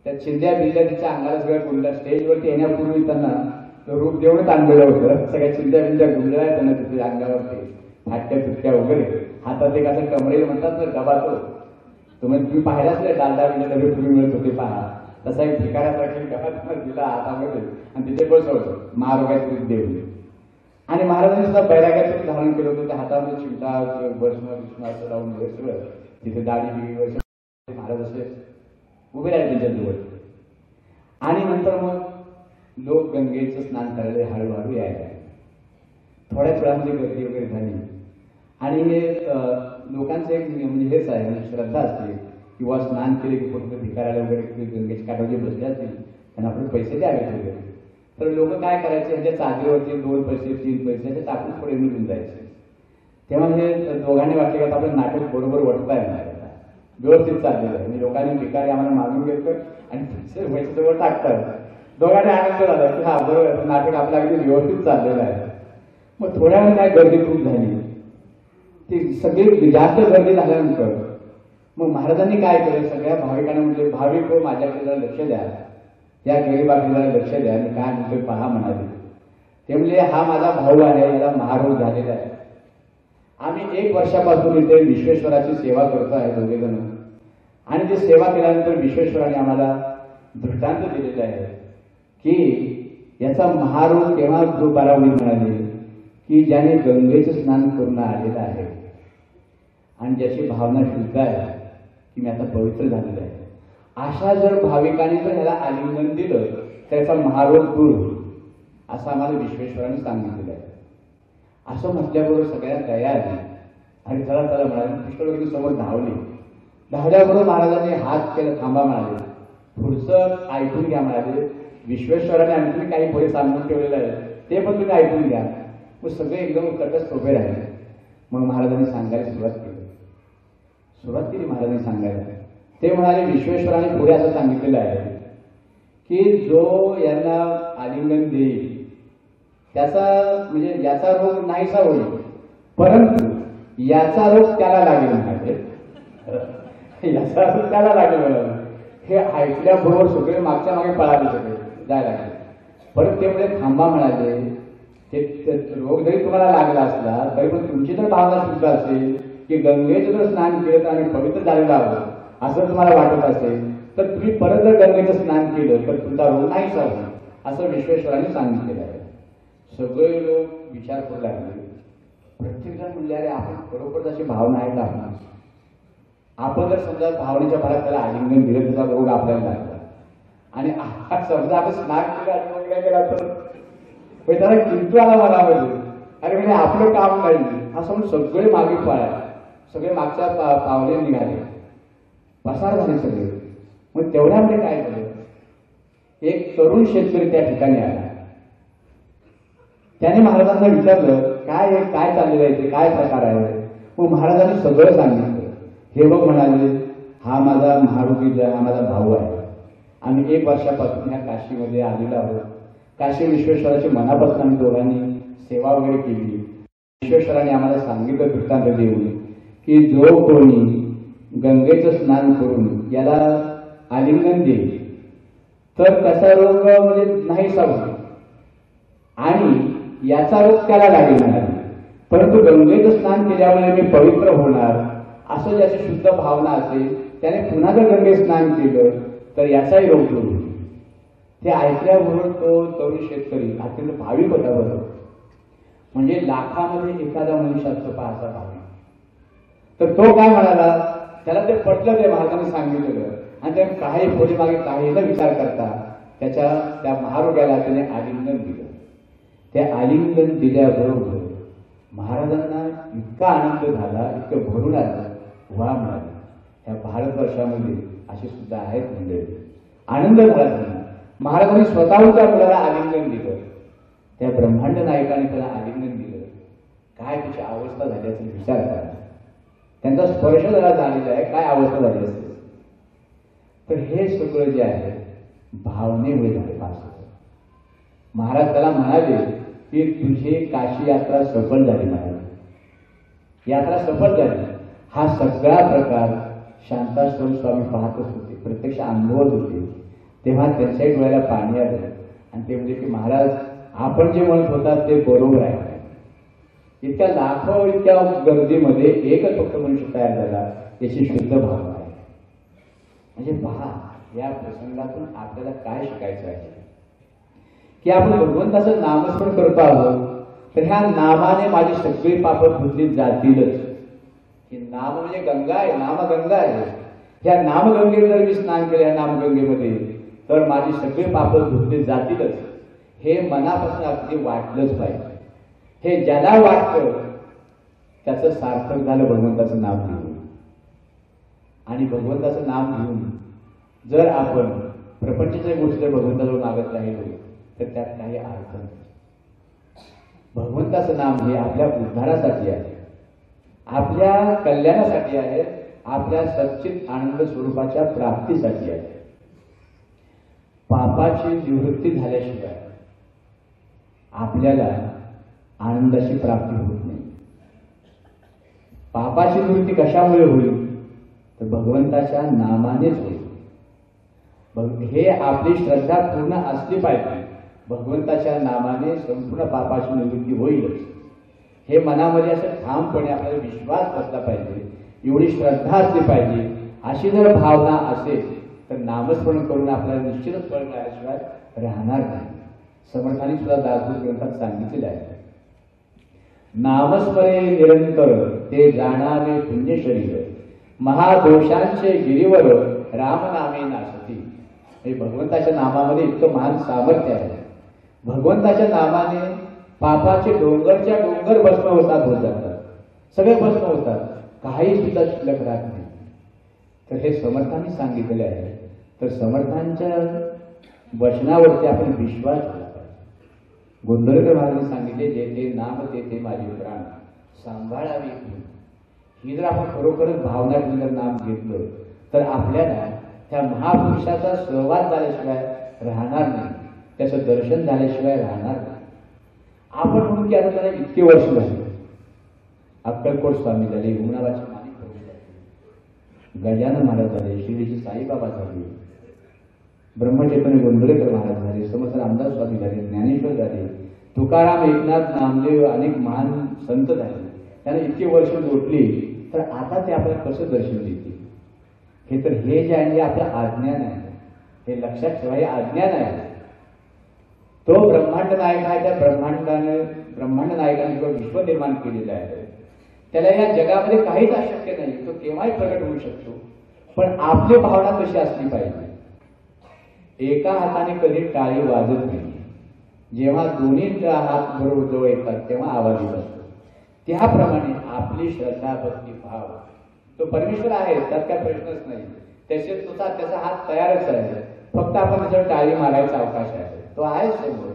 त्या चिंध्या बिंद्या तिच्या अंगाला सगळ्या गुंडल्या. स्टेजवरती येण्यापूर्वी त्यांना रूप देऊनच आणलेलं होतं, सगळ्या चिंध्या बिंद्या गुंडल्या आहेत त्यांना तिथे अंगावरती, फाटक्या तुटक्या वगैरे. हातात एक असं कमरेला म्हणतात ना डबा, तुम्ही पाहिलाच नाही, डालडा बिंडा डबे पूर्वी मिळत होते पहा, तसा एक भिकाऱ्यासारखी डबा त्यांना दिला हातामध्ये आणि तिथे बसवलं महारोग्यात देऊन. आणि महाराजांनी सुद्धा बैराग्याचं धारण केलं होतं, त्या हातामध्ये चिमटा भस्म असं लावून सगळं तिथे दाढी बिडी महाराज असे उभे राहिले त्यांच्याजवळ. आणि नंतर मग लोक गंगेचं स्नान करायला हळूहळू यायला. थोड्याच वेळामध्ये गर्दी वगैरे झाली आणि हे लोकांचं एक म्हणजे हेच आहे, म्हणजे श्रद्धा असते किंवा स्नान केले की कुठे भिकाऱ्याला वगैरे गंगेच्या काठावर बसले असतील त्यांना आपण पैसे द्यावे वगैरे. तर लोक काय करायचे, ह्याच्या चादरीवरती 2 पैसे 3 पैसे असे टाकून पुढे निघून जायचे. तेव्हा हे दोघांनी वाटले की आपलं नाटक बरोबर वाटता येणार, व्यवस्थित चाललेलं आहे. लोकांनी भिकारी आम्हाला मागून घेतलं आणि पैसे जवळ टाकतात. दोघांनी आनंद झाला की हा बरोबर नाटक आपलं अगदी व्यवस्थित चाललेलं आहे. मग थोड्या वेळ काय गर्दी खूप झाली, ती सगळी जास्त गर्दी झाल्यानंतर मग महाराजांनी काय केलं, सगळ्या भाविकांना म्हणजे भाविक हो माझ्याकडे जरा लक्ष द्या, या गरीबाकडे जरा लक्ष द्या, मी काय म्हणतोय पहा म्हणाले. ते म्हणजे हा माझा भाऊ आहे, याला महारोग झालेला आहे. आम्ही 1 वर्षापासून इथे विश्वेश्वराची सेवा करतो आहे दोघेजण, आणि ती सेवा केल्यानंतर विश्वेश्वराने आम्हाला दृष्टांत दिलेला आहे की याचा महारोग केव्हा दूर बरा होईल म्हणाले की ज्याने गंगेचं स्नान करून आलेला आहे आणि ज्याची भावना शुद्ध आहे की मी आता पवित्र झालेला आहे, अशा जर भाविकांनी जर ह्याला आलिंगन दिलं तर याचा महारोग दूर होईल, असं आम्हाला विश्वेश्वराने सांगितलेलं आहे. असं म्हटल्याबरोबर सगळ्यांना दया आली आणि चला चला म्हणाले. कृष्णलोकी समोर धावले. धावल्याबरोबर महाराजांनी हात केला, थांबा म्हणाले, पुढचं ऐकून घ्या म्हणाले. विश्वेश्वराने आणखी काही पुढे सांगून ठेवलेलं आहे ते पण तुम्ही ऐकून घ्या. मग सगळे एकदम तटस्थ उभे राहिले. मग महाराजांनी सांगायला सुरुवात केली महाराजांनी सांगायला. ते म्हणाले विश्वेश्वराने पुढे असं सांगितलेलं आहे की जो यांना आलिंगन देईल त्याचा म्हणजे याचा रोग नाहीसा होईल, परंतु याचा रोग त्याला लागेल म्हणाले. याचा रोग त्याला लागेल म्हणाले. हे ऐकल्याबरोबर सगळे मागच्या मागे पळाले, सगळे जायला लागले. परत ते म्हणजे थांबा म्हणाले, ते रोग जरी तुम्हाला लागला असला तरी पण तुमची जर भावना शुद्ध असेल की गंगेचं जर स्नान केलं आणि पवित्र झालेलं हवं असं तुम्हाला वाटत असेल तर तुम्ही परत जर गंगेचं स्नान केलं तर तुमचा रोग नाहीसा होईल, असं विश्वेश्वराने सांगितलेलं आहे. सगळे लोक विचार करू लागले. प्रत्येकजण म्हणले अरे आपण बरोबर अशी भावना आहे का, आपण जर समजा भावनेच्या भरात त्याला आलिंगन दिलं त्याचा रोग आपल्याला लागला आणि समजा आपण स्नान केलं आणि काय केला तर त्याला किंतु आला मनामध्ये, अरे म्हणजे आपलं काम नाही असं म्हणून सगळे मागे पळाले. सगळे मागच्या पावले निघाले, पसार झाले सगळे. मग तेवढ्यामध्ये काय झालं, एक तरुण शेतकरी त्या ठिकाणी आला. त्याने महाराजांना विचारलं काय काय चाललेलं आहे, ते काय प्रकार आहे. मग महाराजांनी सगळं सांगितलं. हे बघ म्हणाले, हा माझा महारोगी हा माझा भाऊ आहे. आम्ही 1 वर्षापासून ह्या काशीमध्ये आलेलो आहोत. काशी विश्वेश्वराची मनापासून आम्ही दोघांनी सेवा वगैरे केली. विश्वेश्वराने आम्हाला सांगितलं दृष्टांत देऊन की जो कोणी गंगेचं स्नान करून याला आलिंगन देईल तर त्याचा रोग म्हणजे नाहीसा होईल आणि याचा रोग त्याला लागेल म्हणाले. परंतु गंगेचं स्नान केल्यामुळे मी पवित्र होणार असं ज्याची शुद्ध भावना असेल त्याने पुन्हा जर गंगे स्नान केलं तर याचाही रोग दूर होईल. ते ऐकल्याबरोबर तो तरुण शेतकरी अत्यंत भाविक होता. बरोबर म्हणजे लाखामध्ये एखादा मनुष्य असतो पाहाचा भाविक. तर तो काय म्हणाला, त्याला ते पटलं ते महाराजांनी सांगितलेलं आणि त्या काही पुढे मागे काही न विचार करता त्या महारोग्याला त्याने आलिंगन दिलं. ते आलिंगन दिल्याबरोबर महाराजांना इतका आनंद झाला, इतकं भरून आलं, वा म्हणाले या भारतवर्षामध्ये असे सुद्धा आहेत म्हणजे आनंद झाला त्यांना. महाराजांनी स्वतःहून त्या मुलाला आलिंगन दिलं. त्या ब्रह्मांड नायकाने त्याला आलिंगन दिलं. काय त्याची अवस्था झाली असेल विचार करा. त्यांचा स्पर्श जरा झालेला आहे, काय अवस्था झाली असेल. तर हे सगळं जे आहे भावनेमुळे झाले. महाराज त्याला म्हणाले की तुझी काशी यात्रा सफल झाली. महाराज यात्रा सफल झाली. हा सगळा प्रकार शांताश्रम स्वामी पाहतच होते, प्रत्यक्ष अनुभवत होते. तेव्हा त्यांच्याही डोळ्याला पाणी आलं आणि ते म्हणजे की महाराज आपण जे म्हणत होतात ते बरोबर आहे. इतक्या लाखो इतक्या गर्दीमध्ये एकच फक्त मनुष्य तयार झाला, याची शुद्ध भावना आहे. म्हणजे पहा या प्रसंगातून आपल्याला काय शिकायचं आहे की आपण भगवंताचं नामस्मरण करतो आहोत तर ह्या नामाने माझी सगळी पापं धुतली जातीलच. हे नाम म्हणजे गंगा आहे, नामगंगा आहे. ह्या नामगंगेत जर मी स्नान केलं या नामगंगेमध्ये तर माझी सगळी पापं धुतली जातीलच. हे मनापासून अगदी वाटलंच पाहिजे. हे ज्याला वाटतं त्याचं सार्थक झालं भगवंताचं नाम घेऊन. आणि भगवंताचं नाम घेऊन जर आपण प्रपंचाच्या गोष्टी जर भगवंताजवळ मागत राहिलो तर त्यात काही अर्थ नाही. भगवंताचं नाम हे आपल्या उद्धारासाठी आहे, आपल्या कल्याणासाठी आहे, आपल्या सच्चित आनंद स्वरूपाच्या प्राप्तीसाठी आहे. पापाची निवृत्ती झाल्याशिवाय आपल्याला आनंदाची प्राप्ती होत नाही. पापाची निवृत्ती कशामुळे होईल? तर भगवंताच्या नामानेच होईल. हे आपली श्रद्धा पूर्ण असली पाहिजे. भगवंताच्या नामाने संपूर्ण पापाची निवृत्ती होईलच. हे मनामध्ये असं ठामपणे आपल्याला विश्वास बसला पाहिजे, एवढी श्रद्धा असली पाहिजे. अशी जर भावना असेल तर नामस्मरण करून आपल्याला निश्चितच फळ मिळाल्याशिवाय राहणार नाही. समर्थांनी सुद्धा दासबोध ग्रंथात सांगितलेले आहे, नामस्मरे निरंतर ते जाणावे पुण्य शरीर, महादोषांचे गिरीवर रामनामे नासती. हे भगवंताच्या नामामध्ये इतकं महान सामर्थ्य आहे. भगवंताच्या नामाने पापाचे डोंगरच्या डोंगर भस्म होत जातात. सगळे भस्म होतात, काही सुद्धा शिल्लक राहत नाही. तर हे समर्थांनी सांगितलेले आहे. तर समर्थांच्या वचनावरती आपण विश्वास ठेवला पाहिजे. गोंधळकर महाराजांनी सांगितले, जेथे नाम तेथे माझे प्राण सांभाळावे. ही जर आपण खरोखरच भावना ठेवून जर नाम घेतलं तर आपल्याला त्या महापुरुषाचा सहवास झाल्याशिवाय राहणार नाही, त्याचं दर्शन झाल्याशिवाय राहणार नाही. आपण म्हणून की आता त्याला इतके वर्ष झाले, अक्कलकोट स्वामी झाले, हुमनाबादचे माणिक प्रभू झाले, गजानन महाराज झाले, शिर्डीचे साईबाबा झाले, ब्रह्मचैतन्य गोंधळेकर महाराज झाले, समर्थ रामदास स्वामी झाले, ज्ञानेश्वर झाले, तुकाराम, एकनाथ, नामदेव, अनेक महान संत झाले. त्यांना इतके वर्ष जोडली, तर आता ते आपल्याला कसं दर्शन देतील? हे तर हे जे आहे आपलं अज्ञान आहे. हे लक्षात ठेवा, हे अज्ञान आहे. तो ब्रह्मांड नायक आहे. त्या ब्रह्मांड नायकाने जो विश्व निर्माण केलेलं आहे, त्याला या जगामध्ये काहीच अशक्य नाही. तो केव्हाही प्रगट होऊ शकतो. पण आपली भावना कशी असली पाहिजे? एका हाताने कधी टाळी वाजत नाही. जेव्हा दोन्ही हात बरोबर जवळ येतात तेव्हा आवाज येत असतो. त्याप्रमाणे आपली श्रद्धा, भक्ती, भाव तो परमेश्वर आहे, त्यात काय प्रश्नच नाही. त्याचा हात तयारच आहे. फक्त आपण त्याच्यावर टाळी मारायचा अवकाश आहे. तो आहे समोर,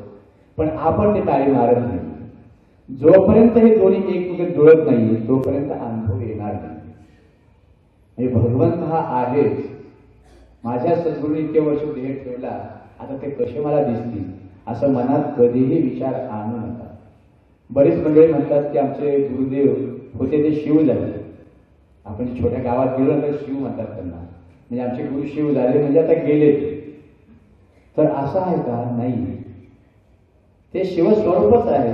पण आपण ते टाळी मारत नाही. जोपर्यंत हे दोन्ही एकमेकांना जुळत नाही तोपर्यंत अनुभव येणार नाही. भगवंत हा आहेच. माझ्या सद्गुरूंनी इतके वर्ष देह ठेवला, आता ते कसे मला दिसतील असं मनात कधीही विचार आणू नका. बरीच मंडळी म्हणतात की आमचे गुरुदेव होते ते शिव झाले. आपण छोट्या गावात गेलो तर शिव म्हणतात त्यांना, म्हणजे आमचे गुरु शिव झाले म्हणजे आता गेले. तर असं आहे का? नाही, ते शिवस्वरूपच आहे.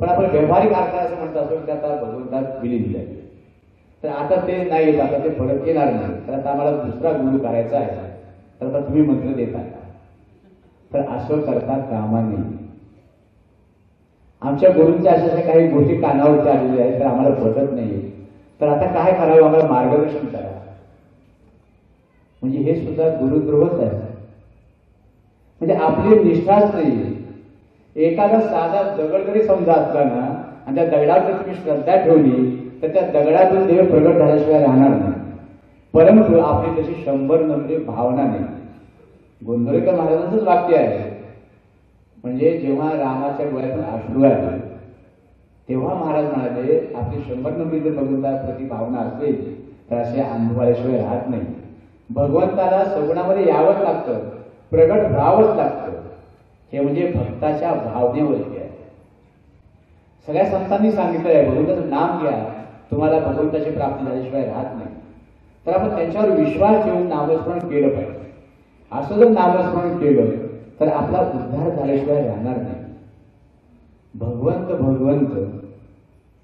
पण आपण व्यावहारिक अर्थ असं म्हणतो असो की आता भगवंतात विलीन झाले, तर आता ते नाही येत, आता ते परत येणार नाही, तर आता आम्हाला दुसरा गुरु करायचा आहे, तर आता तुम्ही मंत्र देता का? तर असं करता कामा नये. आमच्या गुरूंच्या अशा काही गोष्टी कानावरती आलेल्या आहेत, तर आम्हाला पटत नाही, तर आता काय करावं, आम्हाला मार्गदर्शन करा. म्हणजे हे सुद्धा गुरुद्रोहच आहे. म्हणजे आपली निष्ठाच नाही. एखादा साधा दगड जरी समजा असला ना, आणि त्या दगडावर जर तुम्ही श्रद्धा ठेवली तर त्या दगडातून देव प्रगट झाल्याशिवाय राहणार नाही. परंतु आपली तशी 100 नंबरी भावना नाही. गोंधळेकर महाराजांचंच वाक्य आहे. म्हणजे जेव्हा रामाच्या डोळ्यातून अश्रू आले तेव्हा महाराज म्हणाले, आपली 100 नंबरी जर भगवंताप्रती भावना असेल तर असे अनुभवाल्याशिवाय राहत नाही. भगवंताला सगुणामध्ये यावंच लागतं, प्रगट व्हावंच लागतं. हे म्हणजे भक्ताच्या भावनेवरती आहे. सगळ्या संतांनी सांगितलं आहे, भगवंताचं नाम घ्या, तुम्हाला भगवंताची प्राप्ती झाल्याशिवाय राहत नाही. तर आपण त्यांच्यावर विश्वास ठेवून नामस्मरण केलं पाहिजे. असं जर नामस्मरण केलं तर आपला उद्धार झाल्याशिवाय राहणार नाही. भगवंत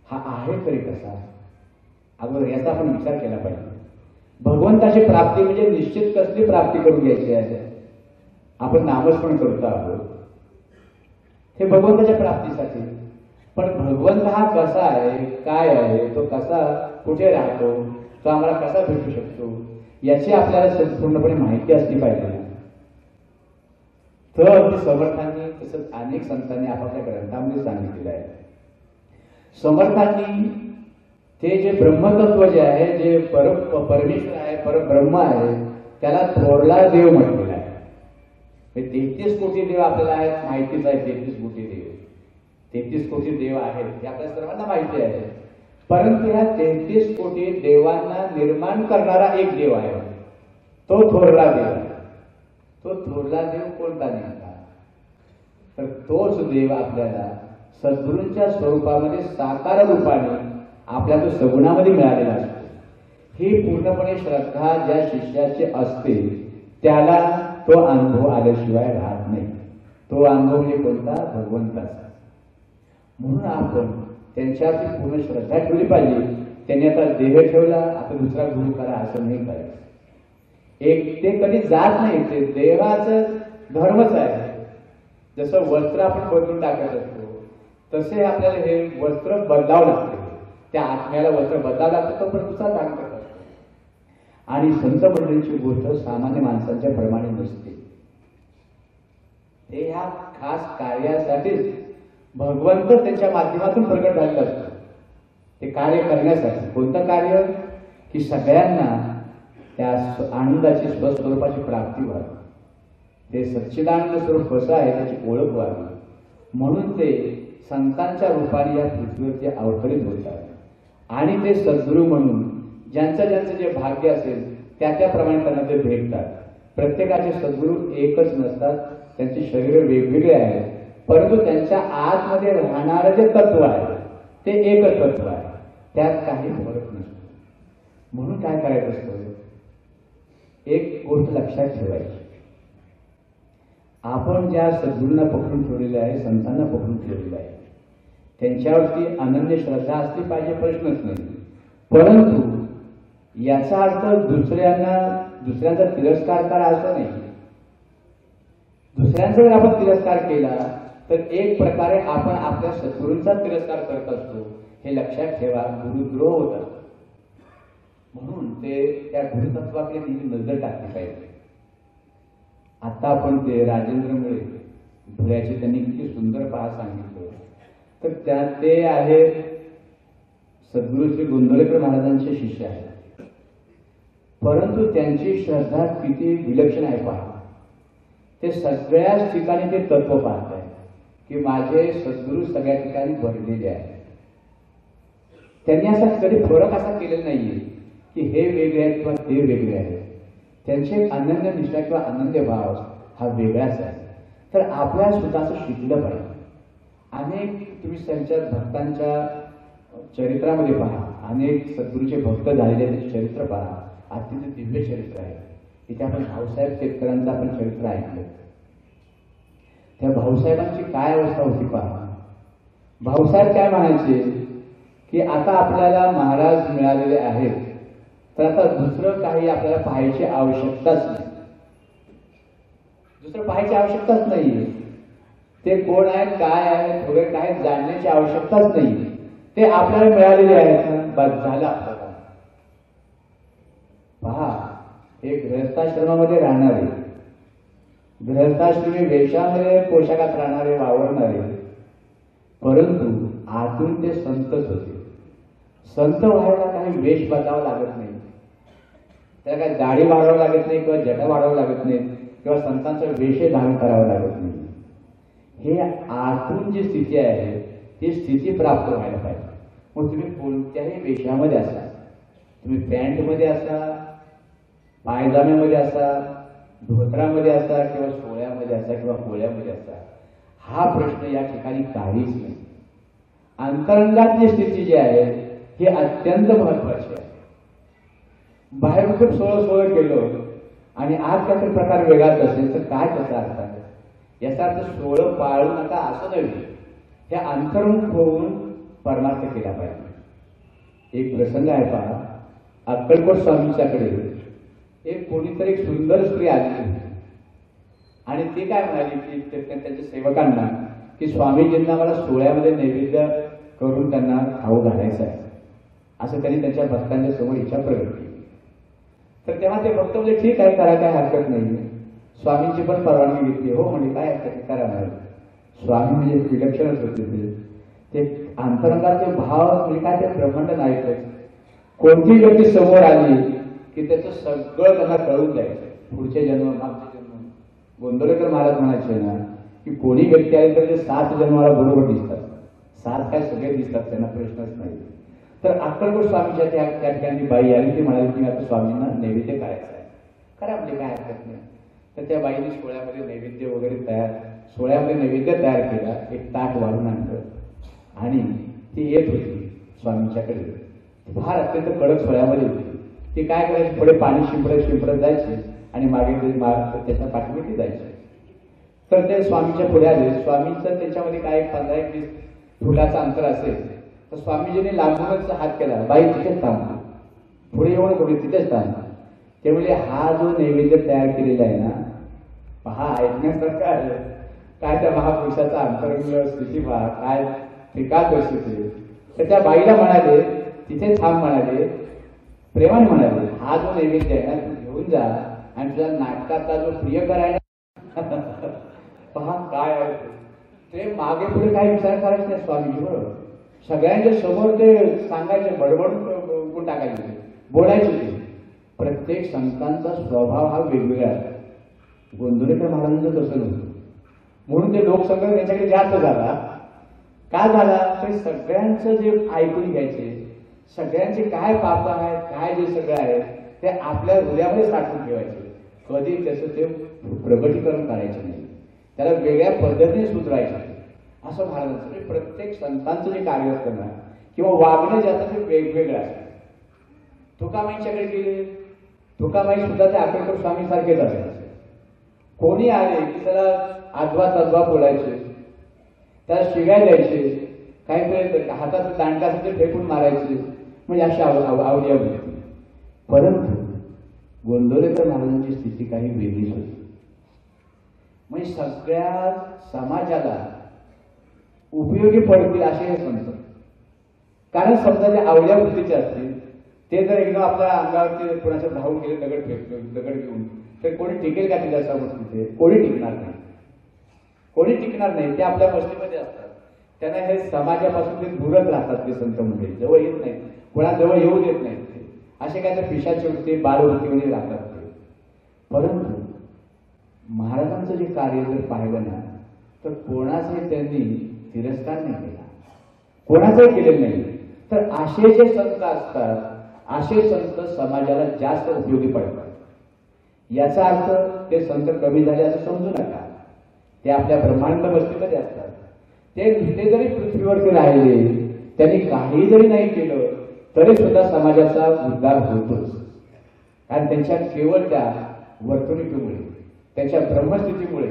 हा आहे तरी कसा? अगोदर याचा आपण विचार केला पाहिजे. भगवंताची प्राप्ती म्हणजे निश्चित कसली प्राप्ती करून घ्यायची आहे? आपण नामस्मरण करतो आहोत हे भगवंताच्या प्राप्तीसाठी. पण भगवंत हा कसा आहे, काय आहे, तो कसा कुठे राहतो, तो आम्हाला कसा भेटू शकतो, याची आपल्याला संपूर्णपणे माहिती असली पाहिजे. तर अगदी समर्थांनी तसंच अनेक संतांनी आपापल्या ग्रंथांमध्ये सांगितलेलं आहे. समर्थांनी ते जे ब्रह्मतत्व जे आहे, जे परमेश्वर आहे, परब्रह्म आहे, त्याला थोरला देव म्हटलेला आहे. 33 कोटी देव आपल्याला आहेत, माहितीच आहे. 33 कोटी देव, 33 कोटी देव आहेत हे आपल्या सर्वांना माहिती आहे. परंतु ह्या 33 कोटी देवांना निर्माण करणारा एक देव आहे, तो थोरला देव आहे. तो थोरला देव कोणता नेमका? तर तोच देव आपल्याला सद्गुरूंच्या स्वरूपामध्ये साकार रूपाने आपल्या तो सगुणामध्ये मिळालेला असतो. ही पूर्णपणे श्रद्धा ज्या शिष्याची असते त्याला तो अनुभव आल्याशिवाय राहत नाही. तो अनुभव म्हणजे कोणता? भगवंताचा. म्हणून आपण त्यांच्यावरती पूर्ण श्रद्धा ठेवली पाहिजे. त्यांनी आता देह ठेवला, आता दुसरा गुरु करा असं नाही करायचं. एक ते कधी जात नाही, ते देवाचं धर्मच आहे. जसं वस्त्र आपण बदलून टाकत असतो तसे आपल्याला हे वस्त्र बदलावं लागते. त्या आत्म्याला वस्त्र बदलावं लागतं, तो पण दुसरा धारण करत असतो. आणि संत मंडळींची गोष्ट सामान्य माणसांच्या प्रमाणे नसते. ते ह्या खास कार्यासाठीच भगवंत त्यांच्या माध्यमातून प्रकट झालेला असतो. ते कार्य करण्यासाठी. कोणतं कार्य? की सगळ्यांना त्या आनंदाची स्वस्वरूपाची प्राप्ती व्हावी, ते सच्चिदानंद स्वरूप कसं आहे त्याची ओळख व्हावी. म्हणून ते संतांच्या रूपाने या पृथ्वीवरती अवतरित होतात. आणि ते सद्गुरू म्हणून ज्यांचं ज्यांचं जे भाग्य असेल त्याप्रमाणे त्यांना ते भेटतात. प्रत्येकाचे सद्गुरू एकच नसतात, त्यांची शरीर वेगवेगळे आहेत, परंतु त्यांच्या आतमध्ये राहणारं जे तत्व आहे ते एकच तत्व आहे, त्यात काही फरक नसतो. म्हणून काय करायचं असतं? एक गोष्ट लक्षात ठेवायची. आपण ज्या सद्गुरूंना पकडून ठेवलेलं आहे, संतांना पकडून ठेवलेलं आहे, त्यांच्यावरती अनन्य श्रद्धा असली पाहिजे, प्रश्नच नाही. परंतु याचा अर्थ दुसऱ्यांचा तिरस्कार करा असं नाही. दुसऱ्यांचा जर आपण तिरस्कार केला तर एक प्रकारे आपण आपल्या सद्गुरूंचा तिरस्कार करत असतो, हे लक्षात ठेवा. गुरुद्रोह होत असतो. म्हणून ते त्या गुरुतत्वाकडे नेहमी नजर टाकली पाहिजे. आता आपण ते राजेंद्र मुळे धुळ्याचे त्यांनी किती सुंदर पहा सांगितलं. तर त्यात ते आहे सद्गुरू श्री गोंदवलेकर महाराजांचे शिष्य आहेत. परंतु त्यांची श्रद्धा किती विलक्षण आहे पहा. ते सगळ्याच ठिकाणी ते तत्व पाहत आहे की माझे सद्गुरू सगळ्या ठिकाणी भरलेले आहेत. त्यांनी असा कधी फरक असा केलेला नाहीये की हे वेगळे आहेत किंवा ते वेगळे आहेत. त्यांचे अनन्य निष्ठा किंवा अनन्य भाव हा वेगळाच आहे. तर आपल्या स्वतःचं शिकलं पाहिजे. अनेक तुम्ही त्यांच्या भक्तांच्या चरित्रामध्ये पहा, अनेक सद्गुरूचे भक्त झालेले चरित्र पहा, अत्यंत दिव्य चरित्र आहे. इथे आपण भाऊसाहेब शेतकऱ्यांचं आपण चरित्र ऐकलं. त्या भाऊसाहेबांची काय अवस्था होती पहा. भाऊसाहेब काय म्हणायचे की आता आपल्याला महाराज मिळालेले आहेत, तर आता दुसरं काही आपल्याला पाहायची आवश्यकताच नाही. दुसरं पाहायची आवश्यकताच नाहीये. ते कोण आहेत, काय आहेत, थोडे काय जाणण्याची आवश्यकताच नाही. ते आपल्याला मिळालेले आहेत, बस झालं आपलं काम. पहा, हे गृहस्थाश्रमामध्ये राहणारे, गृहस्थाश्रमी वेशामध्ये पोशाखात राहणारे, वावरणारे, परंतु आतून ते संतच होते. संत व्हायला काही वेश बदलावा लागत नाही, त्याला काही दाढी वाढवावं लागत नाही किंवा जटा वाढवावं लागत नाही किंवा संतांचा वेशही धारण करावं लागत नाही. हे आतून जी स्थिती आहे ती स्थिती प्राप्त व्हायला पाहिजे. मग तुम्ही कोणत्याही वेशामध्ये असा, तुम्ही पॅन्टमध्ये असा, पायजाम्यामध्ये असा, धोत्रामध्ये असा किंवा सोळ्यामध्ये असा किंवा कोळ्यामध्ये असा, हा प्रश्न या ठिकाणी काहीच नाही. अंतरंगातली स्थिती जी आहे ही अत्यंत महत्वाची आहे. बाहेर खूप सोळं केलं आणि आत काहीतरी प्रकार वेगळाच असेल तर काय त्याचा अर्थ आहे? याचा अर्थ सोळं पाळू नका असं नव्हे, हे अंतर्मुख होऊन परमार्थ केला पाहिजे. एक प्रसंग आहे पहा. अक्कलकोट स्वामींच्याकडे एक कोणीतरी एक सुंदर स्त्री आली आणि ती काय म्हणाली की त्यांच्या सेवकांना की स्वामीजींना मला सोहळ्यामध्ये नैवेद्य करून त्यांना खाऊ घालायचं आहे, असं त्यांनी त्यांच्या भक्तांच्या समोर इच्छा प्रकट केली. तर तेव्हा ते भक्त म्हणजे ठीक आहे, करा, काय हरकत नाही. स्वामींची पण परवानगी घेतली. हो म्हणजे काय हरकत, करा म्हणाले. स्वामी म्हणजे विलक्षणच होते. ते अंतरंगाचे भाव म्हणजे काय, ते ब्रह्मांड नाही. कोणती व्यक्ती समोर आली की त्याचं सगळं त्यांना कळून जायचं, पुढचे जन्म, मागचे जन्म. गोंदवलेकर महाराज म्हणायचे ना की कोणी व्यक्ती आली तर ते 7 जन्माला बरोबर दिसतात. 7 काय सगळे दिसतात, त्यांना प्रश्नच नाही. तर अक्कलकोट स्वामीच्या त्या ठिकाणी बाई आली, ती म्हणाली की आता स्वामींना नैवेद्य करायचं आहे, करा म्हणजे काय हरकत नाही. तर त्या बाईने सोहळ्यामध्ये नैवेद्य वगैरे सोहळ्यामध्ये नैवेद्य तयार केला, एक ताट वाढून आणलं आणि ती येत होती स्वामींच्याकडे. फार अत्यंत कडक स्वयामध्ये होती. ती काय करायची, पुढे पाणी शिंपडत जायची आणि मागे त्याच्या पाठीमागे जायची. तर ते स्वामींच्या पुढे आले. स्वामींचं त्याच्यामध्ये काय 15-20 फुटाचं अंतर असेल तर स्वामीजीने लांबूनच हात केला, बाई तिथेच थांब, पुढे येऊन कोणी तिथेच थांब. ते म्हणजे हा जो नैवेद्य तयार केलेला आहे ना, हा ऐकण्यासारखा आहे. काय त्या महापुरुषाचा अंतरंग स्थिती पहा, काय विकास परिस्थिती. तर त्या बाईला म्हणाले, तिथे थांब म्हणाले, प्रेमाने म्हणाले, हा जो नैवेद्य आहे ना तू घेऊन जा आणि तुझ्या नाटकाचा जो प्रियकर आहे ना पहा काय आहे ते. मागे पुढे काही विचार करायचे नाही स्वामीजी बरोबर. सगळ्यांच्या समोर ते सांगायचे, बडबडून टाकायचे, बोलायचे. ते प्रत्येक संतांचा स्वभाव हा वेगवेगळा आहे. गोंदवलेकर महाराजांचं तसं नव्हतं. म्हणून ते लोकसंग्रह त्यांच्याकडे जास्त झाला. का झाला तर सगळ्यांचं जे ऐकून घ्यायचे, सगळ्यांचे काय पाप आहेत, काय जे सगळं आहे ते आपल्या हृदयामध्ये साठवून ठेवायचे. कधी त्याचं ते प्रगटीकरण करायचं नाही, त्याला वेगळ्या पद्धतीने सुधारायचं असं महाराजांचं. प्रत्येक संतांचं जे कार्य असतं किंवा वागणं ज्याचं ते वेगवेगळं आहे. तुकाबाईंच्याकडे गेले, तुकाबाई सुद्धा ते आंबेडकर स्वामी सारखेच असायचे. कोणी आले की त्याला आजवा तद्वा बोलायचे, त्याला शिव्या द्यायचे, काही हातात दांडकासाठी फेकून मारायचे, म्हणजे अशी आवडी होती. परंतु गोंदवलेकर महाराजांची स्थिती काही वेगळीच होती. म्हणजे सगळ्या समाजाला उपयोगी पडतील असे हे संत. कारण समजा जे आवड्या वृत्तीचे असतील ते जर एकदम आपल्या अंगावरती कोणाचं धावून गेले दगड घेऊन, तर कोणी टिकेल का तिच्या समोर? तिथे कोणी टिकणार नाही, कोणी टिकणार नाही. ते आपल्या मस्तीमध्ये असतात. त्यांना हे समाजापासून ते दूरच राहतात. ते संत म्हणजे जवळ येत नाहीत, कोणाजवळ येऊ देत नाहीत. ते असे काय तर पिशाची वृत्ती, बालवृत्तीमध्ये राहतात ते. परंतु महाराजांचं जे कार्य जर पाहिलं ना तर कोणाचे त्यांनी तिरस्कार नाही केला, कोणाचंही केलेलं नाही. तर असे जे संत असतात, असे संत समाजाला जास्त उपयोगी पडतात. याचा अर्थ ते संत कमी झाले असं समजू नका. ते आपल्या ब्रह्मांड वस्तीमध्ये असतात. ते जरी पृथ्वीवरती राहिले, त्यांनी काही जरी नाही केलं तरी सुद्धा समाजाचा उद्धार होतोच. कारण त्यांच्या केवळ त्या वर्तणुकीमुळे, त्यांच्या ब्रह्मस्थितीमुळे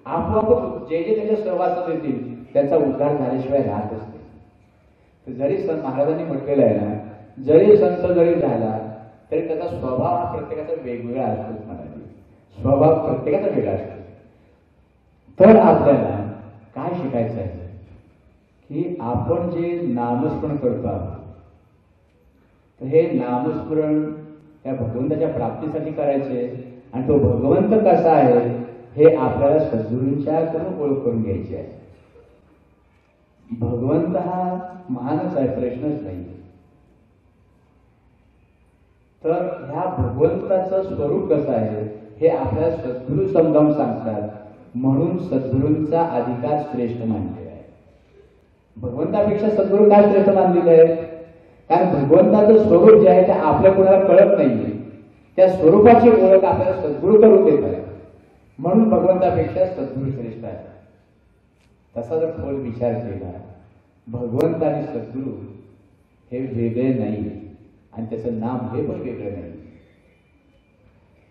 आपोआप जे जे त्याच्या सहवासात येतील त्यांचा उद्धार झाल्याशिवाय राहतच नाही. जरी महाराजांनी म्हटलेलं आहे ना, जरी संत जरी झाला तरी त्याचा स्वभाव हा प्रत्येकाचा वेगवेगळा असतोच. म्हणाले स्वभाव प्रत्येकाचा वेगळा असतो. तर आपल्याला काय शिकायचं आहे की आपण जे नामस्मरण करतो आहोत तर हे नामस्मरण त्या भगवंताच्या प्राप्तीसाठी करायचे. आणि तो भगवंत कसा आहे हे आपल्याला सद्गुरूंच्याकडून ओळख करून घ्यायची आहे. भगवंत हा महानच आहे, प्रश्नच नाही. तर ह्या भगवंताचं स्वरूप कसं आहे हे आपल्याला सद्गुरू समजावून सांगतात. म्हणून सद्गुरूंचा अधिकार श्रेष्ठ मानलेला आहे. भगवंतापेक्षा सद्गुरू काय श्रेष्ठ मानलेलं आहे? कारण भगवंताचं स्वरूप जे आहे ते आपल्या कोणाला कळत नाहीये. त्या स्वरूपाची ओळख आपल्याला सद्गुरू करून देत आहे. म्हणून भगवंतापेक्षा सद्गुरू श्रेष्ठ आहे. तसा जर खोल विचार केला, भगवंत आणि सद्गुरू हे वेगळे नाही आणि त्याचं नाम हे पण वेगळं नाही.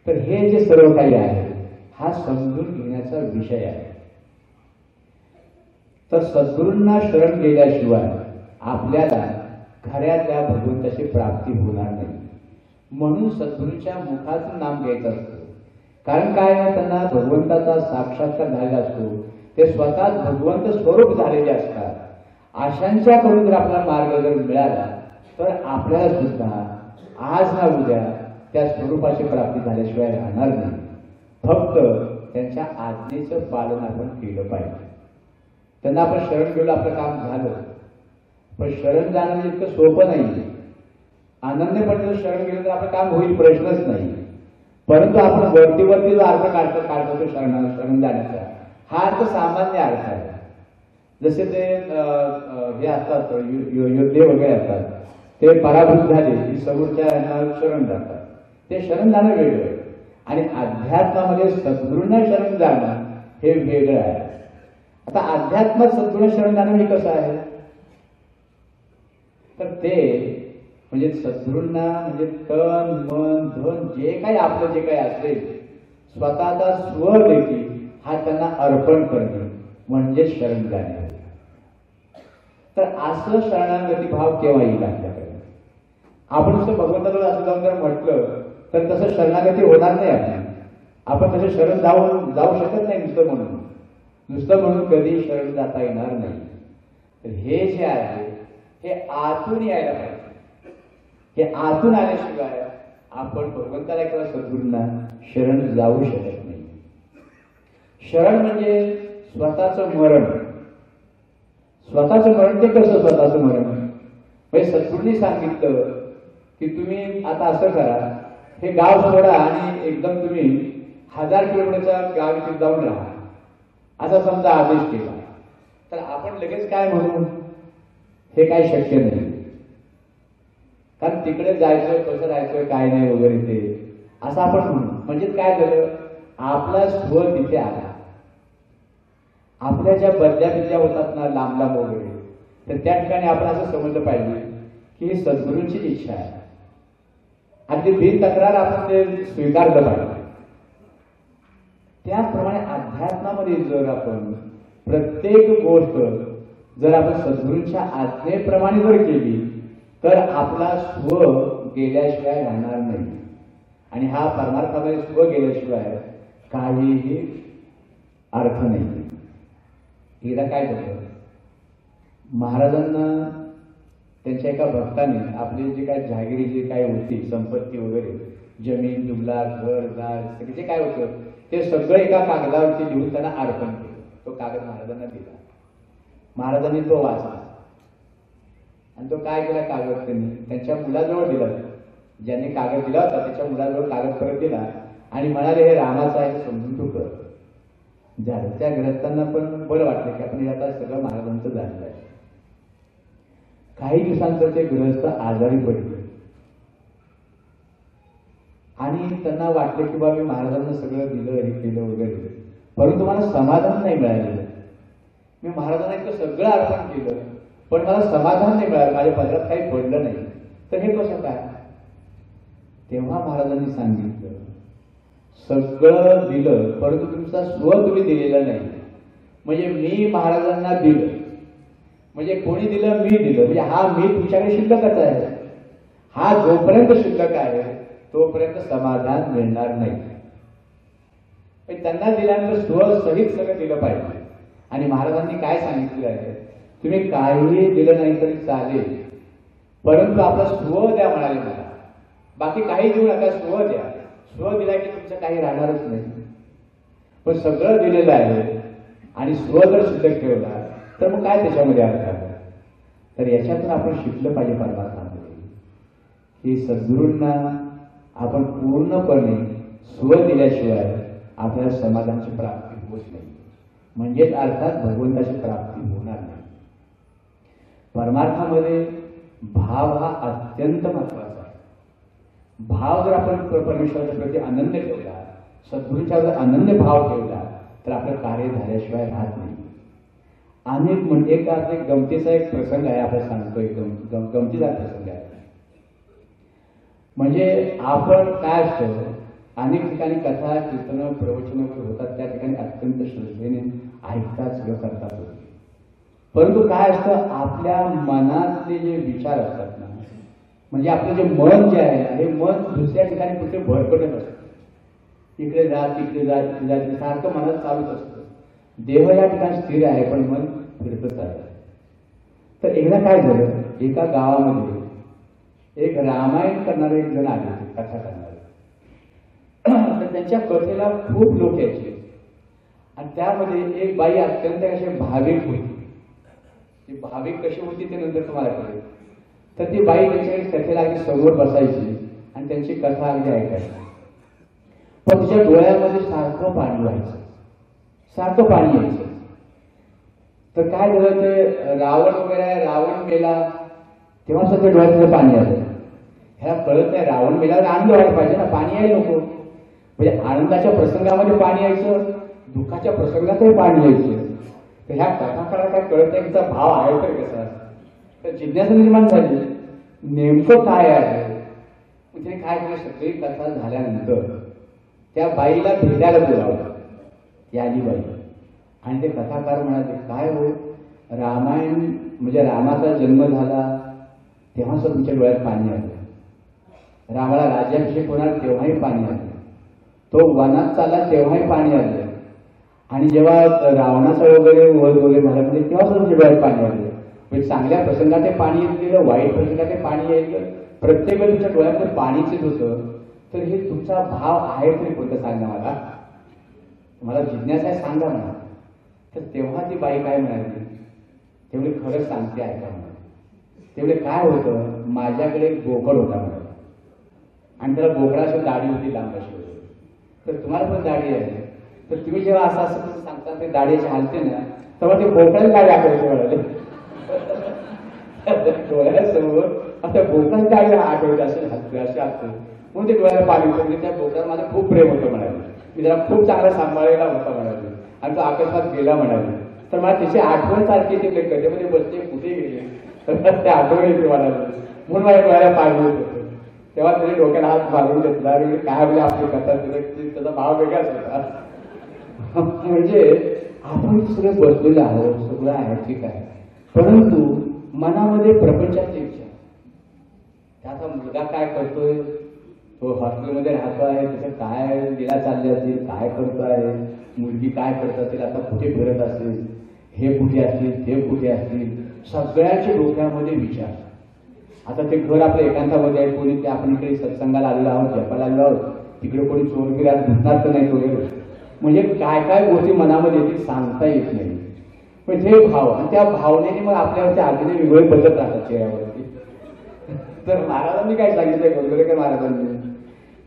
तर हे जे सर्व काही आहे हा समजून घेण्याचा विषय आहे. तर सद्गुरूंना शरण गेल्याशिवाय आपल्याला खऱ्या त्या भगवंताची प्राप्ती होणार नाही. म्हणून सद्गुरूंच्या मुखातून नाम घ्यायचं असतं. कारण काय आहे, त्यांना भगवंताचा साक्षात्कार झालेला असतो. ते स्वतः भगवंत स्वरूप झालेले असतात. अशांच्याकडून जर आपला मार्ग जर मिळाला तर आपल्याला सुद्धा आज ना उद्या त्या स्वरूपाची प्राप्ती झाल्याशिवाय राहणार नाही. फक्त त्यांच्या आज्ञेचं पालन आपण केलं पाहिजे. त्यांना आपण शरण गेलो, आपलं काम झालं. पण शरण जाणं इतकं सोपं नाही. अनन्यपणे शरण गेलं तर आपलं काम होईल, प्रश्नच नाही. परंतु आपण वरती जो अर्थ काढतो तो शरण जाण्याचा हा अर्थ सामान्य अर्थ आहे. जसे ते हे असतात योद्धे वगैरे असतात, ते पराभूत झाले की समोरच्या शरण जातात. ते शरण जाणं वेगळं आहे. आणि अध्यात्मामध्ये सद्गुरूंना शरण जाणं हे वेगळं आहे. आता अध्यात्मात सद्गुरूंना शरण जाणं हे कसं आहे? तर ते म्हणजे सद्गुरूंना म्हणजे तन मन धन जे काही आपलं जे काही असेल स्वतःचा स्व देखील हा त्यांना अर्पण करणे म्हणजे शरण जाणे. तर असं शरणागती भाव केव्हा येईल आपल्याकडे? आपण नुसतं भगवंताजवळ असं जाऊन जर म्हटलं तर तसं शरणागती होणार नाही. आपण तसे शरण जाऊ शकत नाही नुसतं म्हणून कधी शरण जाता येणार नाही. तर हे जे आहे हे आतून यायला पाहिजे. हे आतून आल्याशिवाय आपण भगवंताला किंवा सद्गुरूंना शरण जाऊ शकत नाही. शरण म्हणजे स्वतःचं मरण. स्वतःचं मरण ते कसं स्वतःचं मरण? म्हणजे सद्गुरूंनी सांगितलं की तुम्ही आता असं करा, हे गाव सोडा आणि एकदम तुम्ही 1000 किलोमीटरच्या गावी जाऊन राहा, असा समजा आदेश केला, तर आपण लगेच काय म्हणू? हे काय शक्य नाही. कारण तिकडे जायचं, कसं राहायचं, काय नाही वगैरे ते असं आपण म्हणू. म्हणजे काय झालं? आपला स्व तिथे आला. आपल्या ज्या बदल्या होतात ना लांब लांब वगैरे, तर त्या ठिकाणी आपण असं समजलं पाहिजे की ही सद्गुरूंची इच्छा आहे. अगदी बिनतक्रार आपण ते स्वीकारलं पाहिजे. त्याचप्रमाणे अध्यात्मामध्ये जर आपण प्रत्येक गोष्ट जर आपण सद्गुरूंच्या आज्ञेप्रमाणे जर केली तर आपला स्व गेल्याशिवाय राहणार नाही. आणि हा परमार्थामध्ये स्व गेल्याशिवाय काहीही अर्थ नाही. हिला काय झालं? महाराजांना त्यांच्या एका भक्ताने आपली जी काय जहागिरी जी काय होती, संपत्ती वगैरे, जमीन जुमला, घर दार सगळे जे काय होतं ते सगळं एका कागदावरती लिहून त्यांना अर्पण केलं. तो कागद महाराजांना दिला. महाराजांनी तो वाचला आणि तो काय केला कागद त्यांनी त्यांच्या मुलाजवळ दिला. ज्यांनी कागद दिला होता त्याच्या मुलाजवळ कागद परत दिला आणि म्हणाले, हे रामाचा आहे समजून तू कर. झालं. त्या ग्रस्तांना पण बरं वाटलं की आपण आता सगळं महाराजांचं झालेलं आहे. काही दिवसांतर ते गृहस्थ आजारी पडले आणि त्यांना वाटलं की बाबा मी महाराजांना सगळं दिलं, हे केलं वगैरे, परंतु मला समाधान नाही मिळालेलं. मी महाराजांना इतकं सगळं अर्पण केलं पण मला समाधान नाही मिळालं, माझ्या पदरात काही पडलं नाही. तर हे कसं काय? तेव्हा महाराजांनी सांगितलं, सगळं दिलं परंतु तुमचा स्व तुम्ही दिलेला नाही. म्हणजे मी महाराजांना दिलं म्हणजे कोणी दिलं? मी दिलं. म्हणजे हा मी तुमच्याकडे शिल्लकच आहे. हा जोपर्यंत शिल्लक आहे तोपर्यंत समाधान मिळणार नाही. त्यांना दिल्यानंतर स्व सहित सगळं दिलं पाहिजे. आणि महाराजांनी काय सांगितलं आहे? तुम्ही काहीही दिलं नाही तरी चालेल परंतु आपला स्व द्या म्हणाले मला. बाकी काही देऊ नका, स्व द्या. स्व दिला की तुमचं काही राहणारच नाही. पण सगळं दिलेलं आहे आणि स्व जर शिल्लक ठेवला तर मग काय त्याच्यामध्ये अर्थ आहे? तर याच्यातून आपण शिकलं पाहिजे परमार्थामध्ये की सद्गुरूंना आपण पूर्णपणे स्व दिल्याशिवाय आपल्याला समाधानाची प्राप्ती होत नाही. म्हणजेच अर्थात भगवंताची प्राप्ती होणार नाही. परमार्थामध्ये भाव हा अत्यंत महत्वाचा आहे. भाव जर आपण परमेश्वराच्या प्रती अनन्य ठेवला, सद्गुरूंच्या अनन्य भाव ठेवला तर आपलं कार्य झाल्याशिवाय राहत नाही. अनेक म्हणजे एक गमतीचा एक प्रसंग आहे, आपण सांगतो. एकदम गमतीचा प्रसंग आहे. म्हणजे आपण काय असतं, अनेक ठिकाणी कथा कीर्तन प्रवचन वगैरे होतात, त्या ठिकाणी अत्यंत श्रद्धेने ऐकतात, सगळं करतात. परंतु काय असतं, आपल्या मनातले जे विचार असतात ना, म्हणजे आपलं जे मन जे आहे हे मन दुसऱ्या ठिकाणी कुठे भरकटत असतं. इकडे जा तिकडे जा तिकडे जा, सारखं मनात चालूच असतं. देह या ठिकाणी स्थिर आहे पण मन फिरतच आहे. तर एकदा काय झालं, एका गावामध्ये एक रामायण करणारे एक जण आले होते, कथा करणारे. तर त्यांच्या कथेला खूप लोक यायचे आणि त्यामध्ये एक बाई अत्यंत अशी भाविक होती. ती भाविक कशी होती ते नंतर तुम्हाला कळेल. तर ती बाई त्यांच्या कथेला अगदी समोर बसायची आणि त्यांची कथा अगदी ऐकायची. पण तिच्या डोळ्यामध्ये सारखं पाणी व्हायचं, सारखं पाणी यायचं. तर काय झालं, ते रावण वगैरे, रावण मेला तेव्हा सगळं डोळ्यातलं पाणी आलं. ह्याला कळत नाही, रावण मेल्यावर आनंद व्हायला पाहिजे ना, पाणी यायला नको. म्हणजे आनंदाच्या प्रसंगामध्ये पाणी यायचं, दुःखाच्या प्रसंगातही पाणी यायचं. तर ह्या कथाकाराला काय कळत नाही, तिचा भाव आहे तर कसा. तर जिज्ञासा निर्माण झाली, नेमकं काय आहे. म्हणजे काय केलं, सगळी कथा झाल्यानंतर त्या बाईला भेटायला बोलावलं. ती आली बाई आणि ते कथाकार म्हणाले, काय हो, रामायण म्हणजे रामाचा जन्म झाला तेव्हा सुद्धा तुमच्या डोळ्यात पाणी आलं, रामाला राज्याभिषेक होणार तेव्हाही पाणी आलं, तो वनात चालला तेव्हाही पाणी आलं, आणि जेव्हा रावणाचा वगैरे वध वगैरे झाला म्हणजे तेव्हा सुद्धा तुमच्या डोळ्यात पाणी आलं. म्हणजे चांगल्या प्रसंगात ते पाणी येत गेलं, वाईट प्रसंगात ते पाणी येत गेलं, प्रत्येक वेळी तुमच्या डोळ्यात पाणीच येत होतं. तर हे तुमचा भाव आहे तरी कोणतं सांगा मला जिज्ञासा आहे, सांगा म्हणा. तर तेव्हा ती बाई काय म्हणाली, तेवढे खरंच सांगते ऐका म्हणा. तेवढे काय होतं, माझ्याकडे एक बोकड होता म्हणा, आणि त्याला बोकडाची दाढी होती लांब अशी होती. तर तुम्हाला पण दाढी आहे, तर तुम्ही जेव्हा असं असं सांगता ते दाढीची हालते ना, तेव्हा ते बोकडाला दाढी आठवते म्हणाले. डोळ्यासमोर आता बोकडाला दाढी आठवते असे हालते असे असते म्हणून ते डोळ्याला पाणी होतं. त्या बोकडाला माझं खूप प्रेम होतं म्हणाले, मी त्याला खूप चांगला सांभाळलेला होता म्हणाले, आणि तो अकस्मात गेला म्हणाले. तर मला त्याची आठवण सारखी ते कधीमध्ये बसते कुठे गेले तर ते आठवण येते म्हणाले, म्हणून माझ्या डोळ्याला पाणी होत होतं. तेव्हा त्याने डोक्याला हात मारून घेतला आणि काय म्हणजे आपली कथा त्याचा भाव वेगळाच होता. म्हणजे आपण सगळं बसलेलं आहोत, सगळं आहे ठीक आहे, परंतु मनामध्ये प्रपंचाची इच्छा. त्याचा मुलगा काय करतोय, तो हॉस्टेलमध्ये राहतो आहे, त्याचं काय लीला चालली असेल, काय करतो आहे, मुलगी काय करत असेल, आता कुठे फिरत असेल, हे कुठे असतील, ते कुठे असतील, सगळ्याच्या डोक्यामध्ये विचार. आता ते घर आपल्या एकांतामध्ये आहे, कोणी ते आपण इकडे सत्संगाला आलेलो आहोत, जपाला आलेलो आहोत, तिकडे कोणी चोरगिरात दिसणार तर नाही वगैरे. म्हणजे काय काय गोष्टी मनामध्ये येतील सांगता येत नाही. पण हे भाव आणि त्या भावनेने मग आपल्यावरती आगीने वेगळे बदलत राहतात चेहऱ्यावरती. तर महाराजांनी काय सांगितलं, गोंदवलेकर महाराजांनी,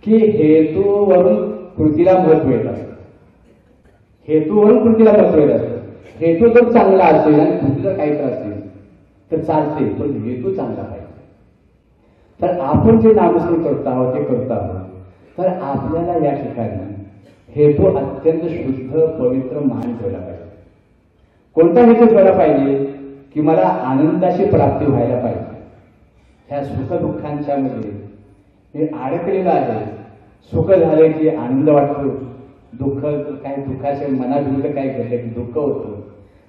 की हेतूवरून कृतीला महत्व येत असतं. हेतूवरून कृतीला महत्व येत असतं. हेतू जर चांगला असेल आणि कृती जर काही त्रास असेल तर चालते, पण हेतू चांगला पाहिजे. तर आपण जे नामस्मरण करतो आहोत ते करतो आहोत, तर आपल्याला या ठिकाणी हेतू अत्यंत शुद्ध पवित्र मान ठेवला पाहिजे. कोणता हेतू ठेवला पाहिजे, की मला आनंदाची प्राप्ती व्हायला पाहिजे. ह्या सुखदुःखांच्या मध्ये मी अडकलेलं आहे. सुख झाले की आनंद वाटतो, दुःख काही दुःखाचे मनाविरुद्ध काय घडलं की दुःख होतं.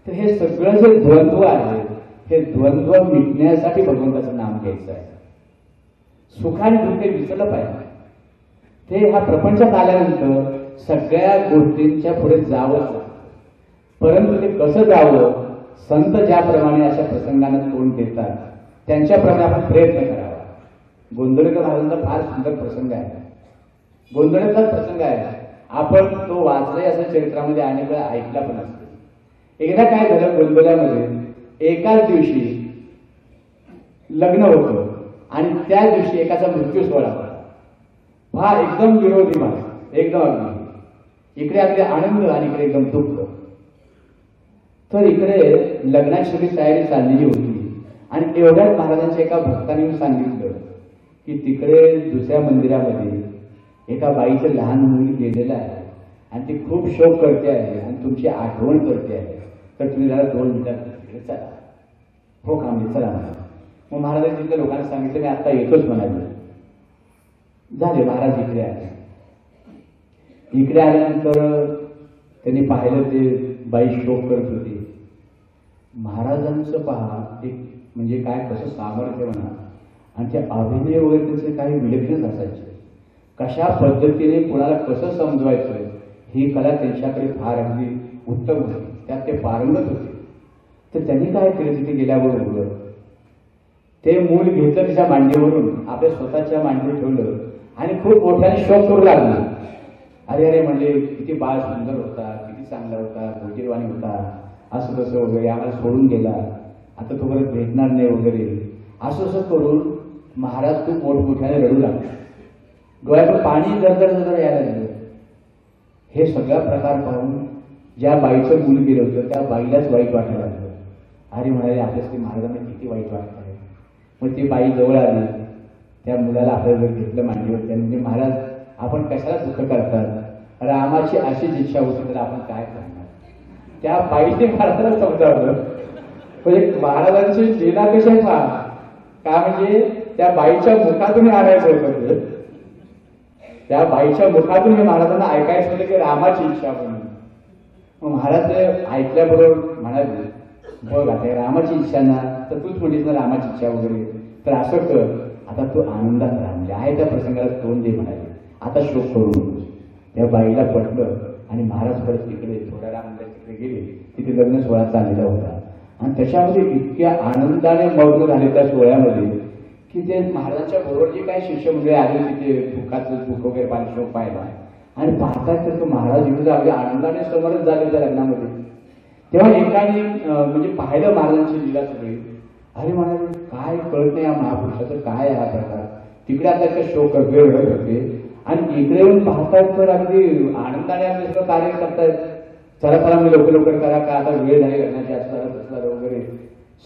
तर हे सगळं जे द्वंद्व आहे, हे द्वंद्व मिटण्यासाठी भगवंताचं नाम घ्यायचं आहे. सुख आणि दुःख विसरलं पाहिजे. ते ह्या प्रपंचात आल्यानंतर सगळ्या गोष्टींच्या पुढे जावं लागतं, परंतु ते कसं जावं, संत ज्याप्रमाणे अशा प्रसंगांना तोंड देतात त्यांच्याप्रमाणे आपण प्रयत्न करावा. गोंधळेकर महाराजांचा फार सुंदर प्रसंग आहे, गोंधळेचा प्रसंग आहे. आपण तो वाचलाय असं चरित्रामध्ये अनेक वेळा ऐकला पण असतो. एकदा काय झालं, गोंधळ्यामध्ये एकाच दिवशी लग्न होतं आणि त्या दिवशी एकाचा मृत्यू सोहळा होता. हा एकदम विरोधी भाग, एकदम अगदी इकडे अगदी आनंद आणि इकडे एकदम दुःख. तर इकडे लग्नाची सगळी तयारी चाललेली होती आणि एवढ्याच महाराजांच्या एका भक्तांनी सांगितलं की तिकडे दुसऱ्या मंदिरामध्ये एका बाईचं लहान मुल गेलेलं आहे आणि ती खूप शोक करते आहे आणि तुमची आठवण करते आहे, तर तुम्ही जरा 2 मिनिटात तिकडे चला. हो का, म्हणजे चला म्हणा. मग महाराजांनी तिथल्या लोकांना सांगितलं मी आता येतोच म्हणाले. झाले, महाराज इकडे आले. इकडे आल्यानंतर त्यांनी पाहिलं ते बाई शोक करत होती. महाराजांचं पहा एक म्हणजे काय कसं सामर्थ्य म्हणा, आणि ते अभिनय वगैरे त्यांचे काही विलक्षणच असायचे. कशा पद्धतीने कोणाला कसं समजवायचं ही कला त्यांच्याकडे फार अगदी उत्तम होती, त्यात ते पारंगत होते. तर त्यांनी काय केलं, तिथे गेल्याबरोबर ते मूल घेतलं तिच्या मांडीवरून आपल्या स्वतःच्या मांडीवर ठेवलं आणि खूप मोठ्याने शोक करू लागले. अरे अरे म्हणजे किती बाळ सुंदर होता, किती चांगला होता, गोजीरवाणी होता, असं तसं वगैरे, आम्हाला सोडून गेला, आता तो परत भेटणार नाही वगैरे, असं असं करून महाराज खूप मोठमोठ्याने रडू लागले. डोळ्यातून पाणी जर यायला लागलं. हे सगळा प्रकार पाहून ज्या बाईचं मूल गेलं होतं त्या बाईलाच वाईट वाटायला लागलं. अरे म्हणाले आपल्यासाठी महाराजांना किती वाईट वाटत आहे. मग ती बाई जवळ आली, त्या मुलाला आपल्याला जर घेतलं मांडीवर, म्हणजे महाराज आपण कशाला दुःख करतात, रामाची अशीच इच्छा होती तर आपण काय करणार. त्या बाईने महाराजांना समजावलं, म्हणजे महाराजांची लीला कशी आहे पहा, का म्हणजे त्या बाईच्या मुखातून आणायचं होतं ते. त्या बाईच्या मुखातून हे महाराजांना ऐकायचं होतं की रामाची इच्छा म्हणून. मग महाराज ऐकल्याबरोबर म्हणाले, बघ आता रामाची इच्छा ना, तर तूच म्हणलीस ना रामाची इच्छा वगैरे, तर असं कर, आता तू आनंदात राहा, म्हणजे आहे त्या प्रसंगाला तोंड दे म्हणाले, आता शोक करू नकोस. त्या बाईला पटलं आणि महाराज परत तिकडे थोड्या मंदिरात तिकडे गेले. तिथे लग्न सोहळा चाललेला होता आणि त्याच्यामध्ये इतक्या आनंदाने मग्न झाले त्या सोहळ्यामध्ये की ते महाराजांच्या बरोबर जे काही शिष्यमंडळी आले तिथे दुःखाचं दुःख वगैरे पाहिजे, शोक पाहिला आणि पाहतात तर तो महाराज इकडे अगदी आनंदाने समोरच झाले त्या लग्नामध्ये. तेव्हा एकाने म्हणजे पाहिलं महाराजांची लीला सगळी. अरे म्हणाले, काय कळत नाही या महापुरुषाचं, काय हा प्रकार. तिकडे आता त्या शोक वेळ होते आणि इकडे येऊन पाहतात तर अगदी आनंदाने आम्ही सगळं कार्य करतायत. चला चला मी लवकर लवकर करा, का आता वेळ झाली लग्नाची, असणार वगैरे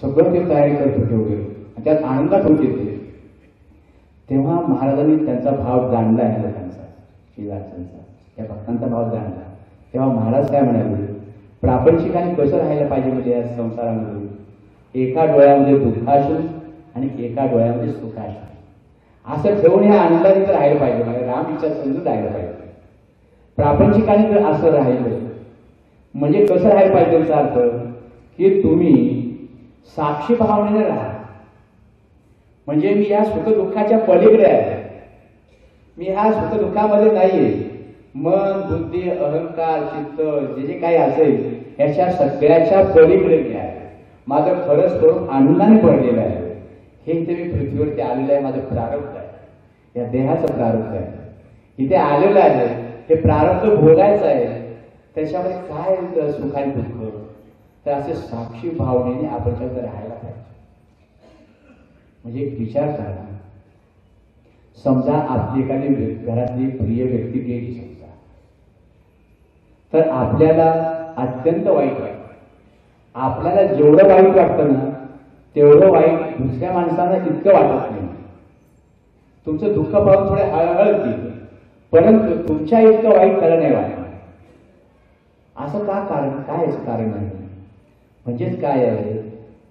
सगळं ते तयारी करत होते वगैरे, त्यात आनंदात होते ते. तेव्हा महाराजांनी त्यांचा भाव जाणला आहे लोकांचा, श्रीवासांचा, त्या भक्तांचा भाव जाणला. तेव्हा महाराज काय म्हणाले, प्रापंचिकाने कसं राहायला पाहिजे म्हणजे या संसारामध्ये, एका डोळ्यामध्ये दुःखाशू आणि एका डोळ्यामध्ये सुखाशू असं ठेवून या आनंदाने तर राहायला पाहिजे. म्हणजे राम इच्छा समजून राहायला पाहिजे. प्रापंचिकाने जर असं राहिलं म्हणजे कसं राहायला पाहिजे, त्याचा अर्थ की तुम्ही साक्षी भावनेने राहा. म्हणजे मी या सुखदुःखाच्या पलीकडे आहे, मी ह्या सुखदुःखामध्ये नाहीये. मन, बुद्धी, अहंकार, चित्त जे जे काही असेल ह्याच्या सगळ्याच्या पलीकडे मी आहे. माझं खरं स्वरूप आनंदाने भरलेलं आहे. हे इथे मी पृथ्वीवरती आलेलं आहे, माझं प्रारब्ध आहे, या देहाचं प्रारब्ध आहे. इथे आलेलं आहे, हे प्रारब्ध भोगायचं आहे. त्याच्यामध्ये काय सुख आणि दुःख, तर असे साक्षी भावनेने आपण त्यात राहायला पाहिजे. म्हणजे एक विचार करा, समजा आपली एखादी घरातली प्रिय व्यक्ती गेली समजा, तर आपल्याला अत्यंत वाईट वाटतं. आपल्याला जेवढं वाईट वाटतं ना तेवढं वाईट दुसऱ्या माणसाला इतकं वाटत नाही. तुमचं दुःख पाहून थोडे हळहळतील, परंतु तुमच्या इतकं वाईट त्याला नाही वाटत. असं का कारण, काय याचं कारण आहे? म्हणजेच काय आहे,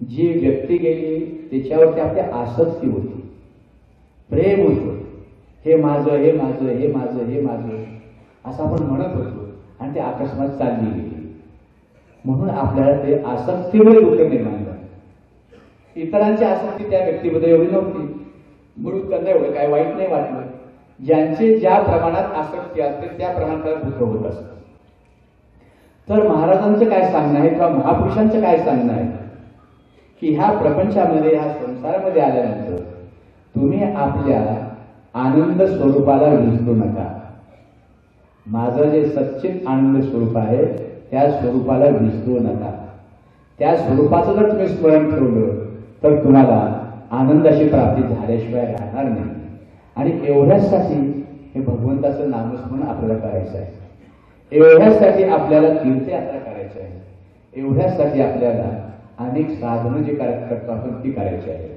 जी व्यक्ती गेली त्याच्यावरती आपली आसक्ती होती, प्रेम होतं. हे माझं, हे माझं, हे माझं, हे माझं असं आपण म्हणत होतो आणि ते अकस्मात चालली गेली. म्हणून आपल्याला ते आसक्तीमुळे दुःख निर्माण झालं. इतरांची आसक्ती त्या व्यक्तीबद्दल एवढी नव्हती म्हणून त्यांना एवढं काय वाईट नाही वाटलं. ज्यांची ज्या प्रमाणात आसक्ती असते त्या प्रमाणात त्याला दुःख होत असतं. तर महाराजांचं काय सांगणं आहे किंवा महापुरुषांचं काय सांगणं आहे की ह्या प्रपंचामध्ये, ह्या संसारामध्ये आल्यानंतर तुम्ही आपल्या आनंद स्वरूपाला विसरू नका. माझं जे सच्चित आनंद स्वरूप आहे त्या स्वरूपाला विसरू नका. त्या स्वरूपाचं जर तुम्ही स्मरण ठेवलं तर तुम्हाला आनंदाची प्राप्ती झाल्याशिवाय राहणार नाही. आणि एवढ्यासाठी हे भगवंताचं नामस्मरण आपल्याला करायचं आहे. एवढ्यासाठी आपल्याला तीर्थयात्रा करायची आहे. एवढ्यासाठी आपल्याला अनेक साधनं जे करतो आपण ती करायची आहे.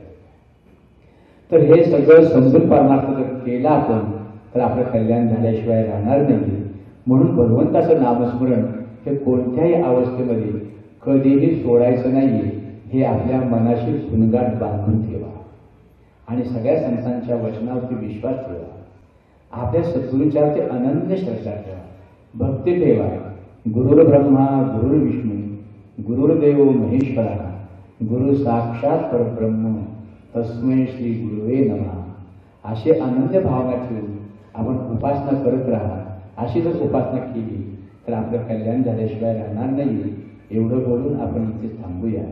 तर हे सगळं समजून परमार्थ जर केला आपण तर आपलं कल्याण झाल्याशिवाय राहणार नाही. म्हणून भगवंताचं नामस्मरण हे कोणत्याही अवस्थेमध्ये कधीही सोडायचं नाही. हे आपल्या मनाशी झुणगाट बांधून ठेवा आणि सगळ्या संतांच्या वचनावरती विश्वास ठेवा. आपल्या सद्गुरूंच्यावरती अनन्य श्रद्धा ठेवा, भक्ती ठेवा. गुरुर् ब्रह्मा गुरुर्विष्णू गुरुर्देव महेश्वरा गुरु साक्षात परब्रह्म तस्मै श्री गुरुवे नमः. अशी अनन्य भावना ठेवून आपण उपासना करत राहा. अशी जर उपासना केली तर आपलं कल्याण झाल्याशिवाय राहणार नाही. एवढं बोलून आपण इथे थांबूया.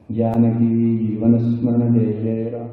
जानकी जीवन स्मरण जय जय राम.